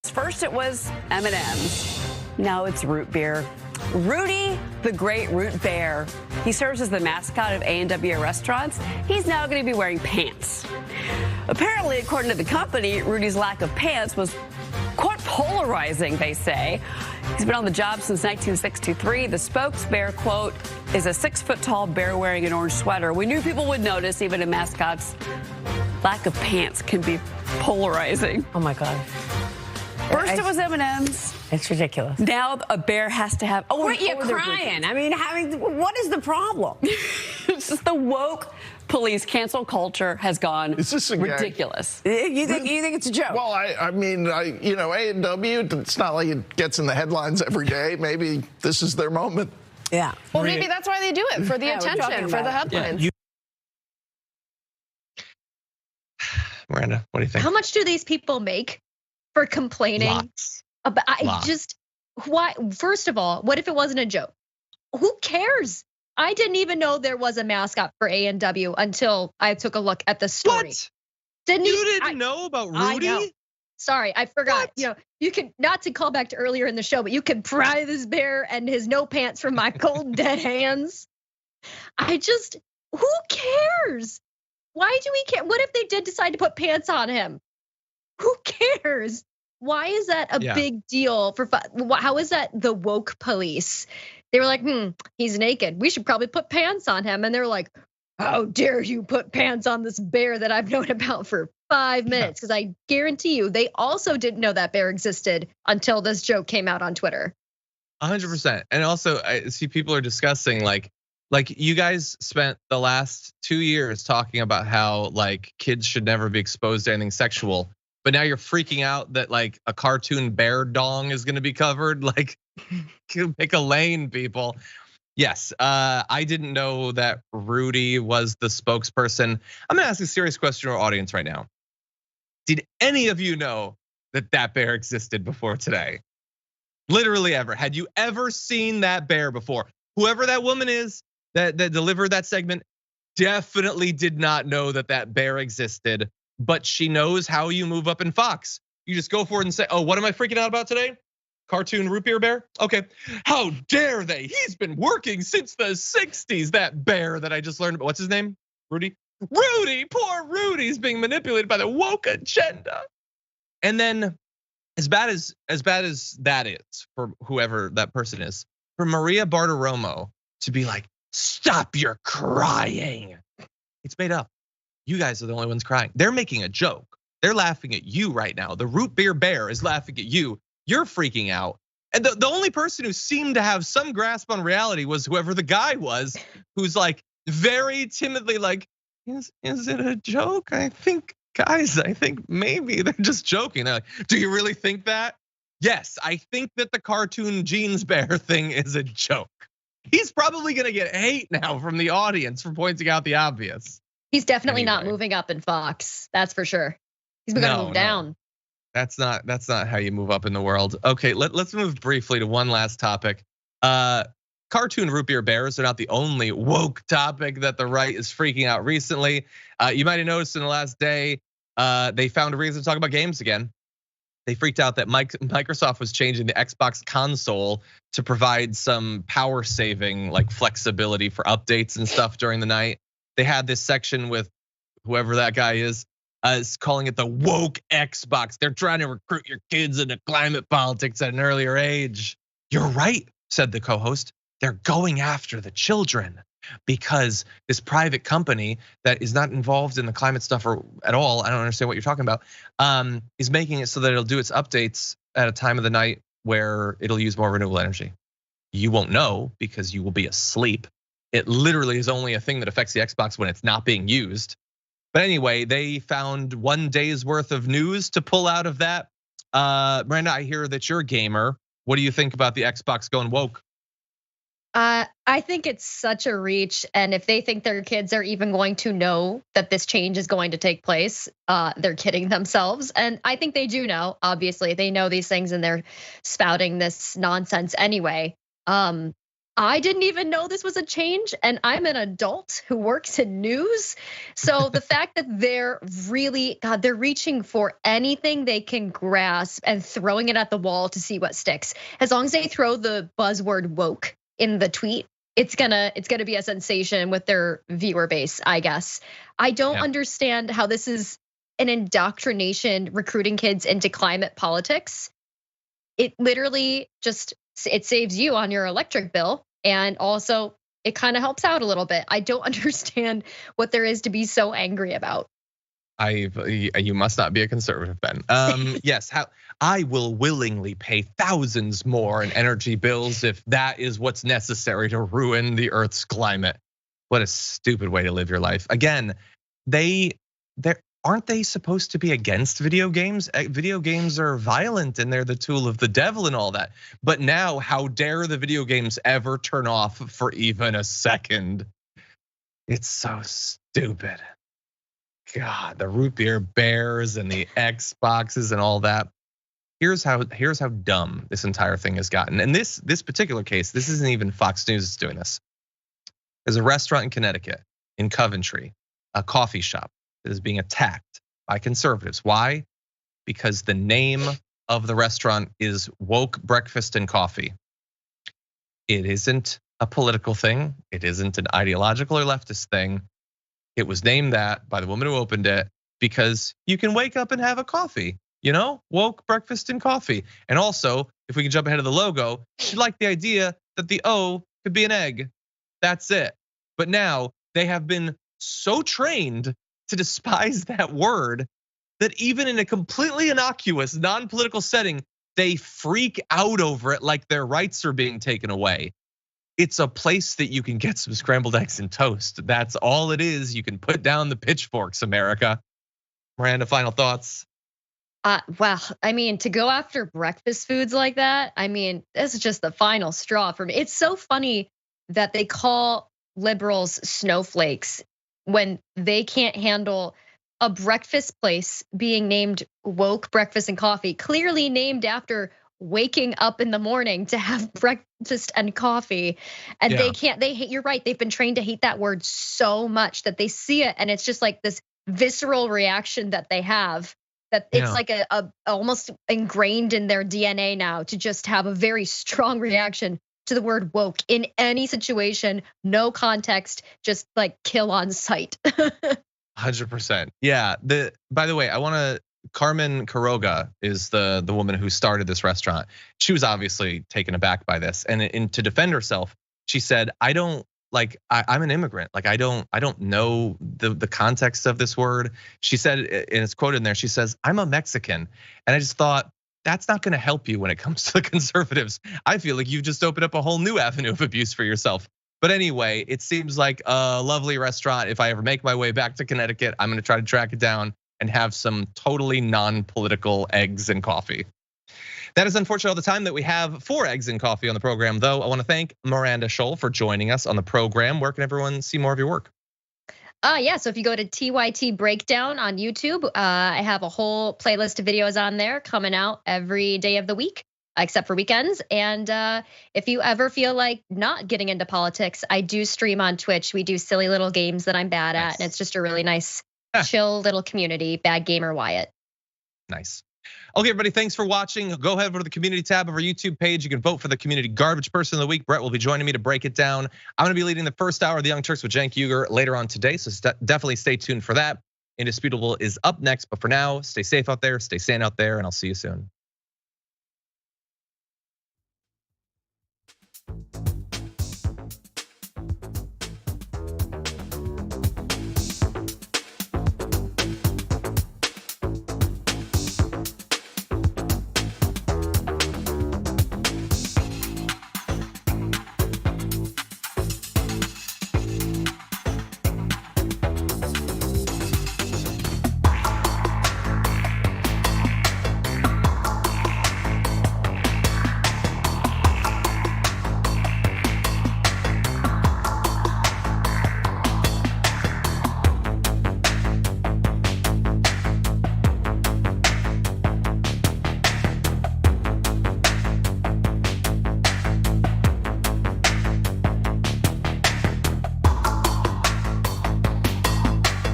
First it was M&M's, now it's root beer. Rudy the Great Root Bear. He serves as the mascot of A&W Restaurants. He's now going to be wearing pants. Apparently, according to the company, Rudy's lack of pants was quite polarizing, they say. He's been on the job since 1963. The spokesbear, quote, is a 6 foot tall bear wearing an orange sweater. We knew people would notice, even a mascot's lack of pants can be polarizing. Oh my God. First it was M&M's. It's ridiculous. Now a bear has to have. Oh, you're crying. I mean, what is the problem? It's just the woke police cancel culture has gone ridiculous. You think it's a joke? Well, I mean, A&W, it's not like it gets in the headlines every day. Maybe this is their moment. Yeah. Well, maybe that's why they do it, for the attention, for the headlines. Yeah, Miranda, what do you think? How much do these people make for complaining? Lots. Why? First of all, what if it wasn't a joke? Who cares? I didn't even know there was a mascot for A&W until I took a look at the story. What? You didn't know about Rudy? I know. Sorry, I forgot. What? You can, not to call back to earlier in the show, but you can pry this bear and his no pants from my cold dead hands. Who cares? Why do we care? What if they did decide to put pants on him? Who cares? Why is that a big deal for? How is that the woke police? They were like, he's naked. We should probably put pants on him. And they're like, how dare you put pants on this bear that I've known about for 5 minutes? Because I guarantee you, they also didn't know that bear existed until this joke came out on Twitter. 100%. And also, I see people are discussing like you guys spent the last 2 years talking about how like kids should never be exposed to anything sexual. But now you're freaking out that like a cartoon bear dong is gonna be covered. Like, pick a lane, people. Yes, I didn't know that Rudy was the spokesperson. I'm gonna ask a serious question to our audience right now. Did any of you know that bear existed before today? Literally ever. Had you ever seen that bear before? Whoever that woman is that delivered that segment definitely did not know that bear existed. But she knows how you move up in Fox. You just go for it and say, oh, what am I freaking out about today? Cartoon root beer bear? Okay, how dare they? He's been working since the 60s, that bear that I just learned about. What's his name? Rudy? Rudy, poor Rudy's being manipulated by the woke agenda. And then as bad as that is for whoever that person is, for Maria Bartiromo to be like, stop your crying. It's made up. You guys are the only ones crying. They're making a joke. They're laughing at you right now. The root beer bear is laughing at you. You're freaking out. And the only person who seemed to have some grasp on reality was whoever the guy was, who's like very timidly like, is it a joke? I think maybe they're just joking. They're like, do you really think that? Yes, I think that the cartoon Jeans Bear thing is a joke. He's probably gonna get hate now from the audience for pointing out the obvious. He's definitely not moving up in Fox, that's for sure. He's gonna move down. That's not how you move up in the world. Okay, let's move briefly to one last topic. Cartoon root beer bears are not the only woke topic that the right is freaking out recently. You might have noticed in the last day, they found a reason to talk about games again. They freaked out that Microsoft was changing the Xbox console to provide some power saving, like flexibility for updates and stuff during the night. They had this section with whoever that guy is calling it the woke Xbox. They're trying to recruit your kids into climate politics at an earlier age. You're right, said the co-host. They're going after the children because this private company that is not involved in the climate stuff or at all, I don't understand what you're talking about, is making it so that it'll do its updates at a time of the night where it'll use more renewable energy. You won't know because you will be asleep. It literally is only a thing that affects the Xbox when it's not being used. But anyway, they found 1 day's worth of news to pull out of that. Miranda, I hear that you're a gamer. What do you think about the Xbox going woke? I think it's such a reach, and if they think their kids are even going to know that this change is going to take place, they're kidding themselves. And I think they do know, obviously, they know these things and they're spouting this nonsense anyway. I didn't even know this was a change, and I'm an adult who works in news. So the fact that they're really, they're reaching for anything they can grasp and throwing it at the wall to see what sticks. As long as they throw the buzzword woke in the tweet, it's gonna be a sensation with their viewer base, I guess. I don't understand how this is an indoctrination recruiting kids into climate politics. It literally just, it saves you on your electric bill, and also it kind of helps out a little bit. I don't understand what there is to be so angry about. You must not be a conservative, Ben. Yes, I will willingly pay thousands more in energy bills if that is what's necessary to ruin the Earth's climate. What a stupid way to live your life. Again, aren't they supposed to be against video games? Video games are violent and they're the tool of the devil and all that. But now, how dare the video games ever turn off for even a second? It's so stupid. God, the root beer bears and the Xboxes and all that. Here's how dumb this entire thing has gotten. And this particular case, this isn't even Fox News that's doing this. There's a restaurant in Connecticut, in Coventry, a coffee shop that is being attacked by conservatives. Why? Because the name of the restaurant is Woke Breakfast and Coffee. It isn't a political thing. It isn't an ideological or leftist thing. It was named that by the woman who opened it because you can wake up and have a coffee, woke breakfast and coffee. And also, if we can jump ahead of the logo, she liked the idea that the O could be an egg. That's it. But now they have been so trained to despise that word that even in a completely innocuous, non-political setting, they freak out over it like their rights are being taken away. It's a place that you can get some scrambled eggs and toast. That's all it is. You can put down the pitchforks, America. Miranda, final thoughts? Well, I mean, to go after breakfast foods like that, I mean, this is just the final straw for me. It's so funny that they call liberals snowflakes when they can't handle a breakfast place being named Woke Breakfast and Coffee, clearly named after waking up in the morning to have breakfast and coffee. And they can't, you're right, they've been trained to hate that word so much that they see it and it's just like this visceral reaction that they have, that it's like a almost ingrained in their DNA now to just have a very strong reaction to the word woke in any situation, no context, just like kill on sight. 100%. Yeah, by the way, Carmen Quiroga is the woman who started this restaurant. She was obviously taken aback by this, and to defend herself, she said, I'm an immigrant. Like I don't know the context of this word. She said, and it's quoted in there, she says, I'm a Mexican. And I just thought, that's not gonna help you when it comes to the conservatives. I feel like you've just opened up a whole new avenue of abuse for yourself. But anyway, it seems like a lovely restaurant. If I ever make my way back to Connecticut, I'm gonna try to track it down and have some totally non-political eggs and coffee. That is unfortunately all the time that we have for Eggs and Coffee on the program, though. I want to thank Miranda Scholl for joining us on the program. Where can everyone see more of your work? Yeah, so if you go to TYT Breakdown on YouTube, I have a whole playlist of videos on there coming out every day of the week, except for weekends. And if you ever feel like not getting into politics, I do stream on Twitch. We do silly little games that I'm bad at, and it's just a really nice, chill little community. Bad Gamer Wyatt. Nice. Okay, everybody, thanks for watching. Go ahead over to the community tab of our YouTube page. You can vote for the community garbage person of the week. Brett will be joining me to break it down. I'm gonna be leading the first hour of the Young Turks with Cenk Uygur later on today, so definitely stay tuned for that. Indisputable is up next, but for now, stay safe out there, stay sane out there, and I'll see you soon.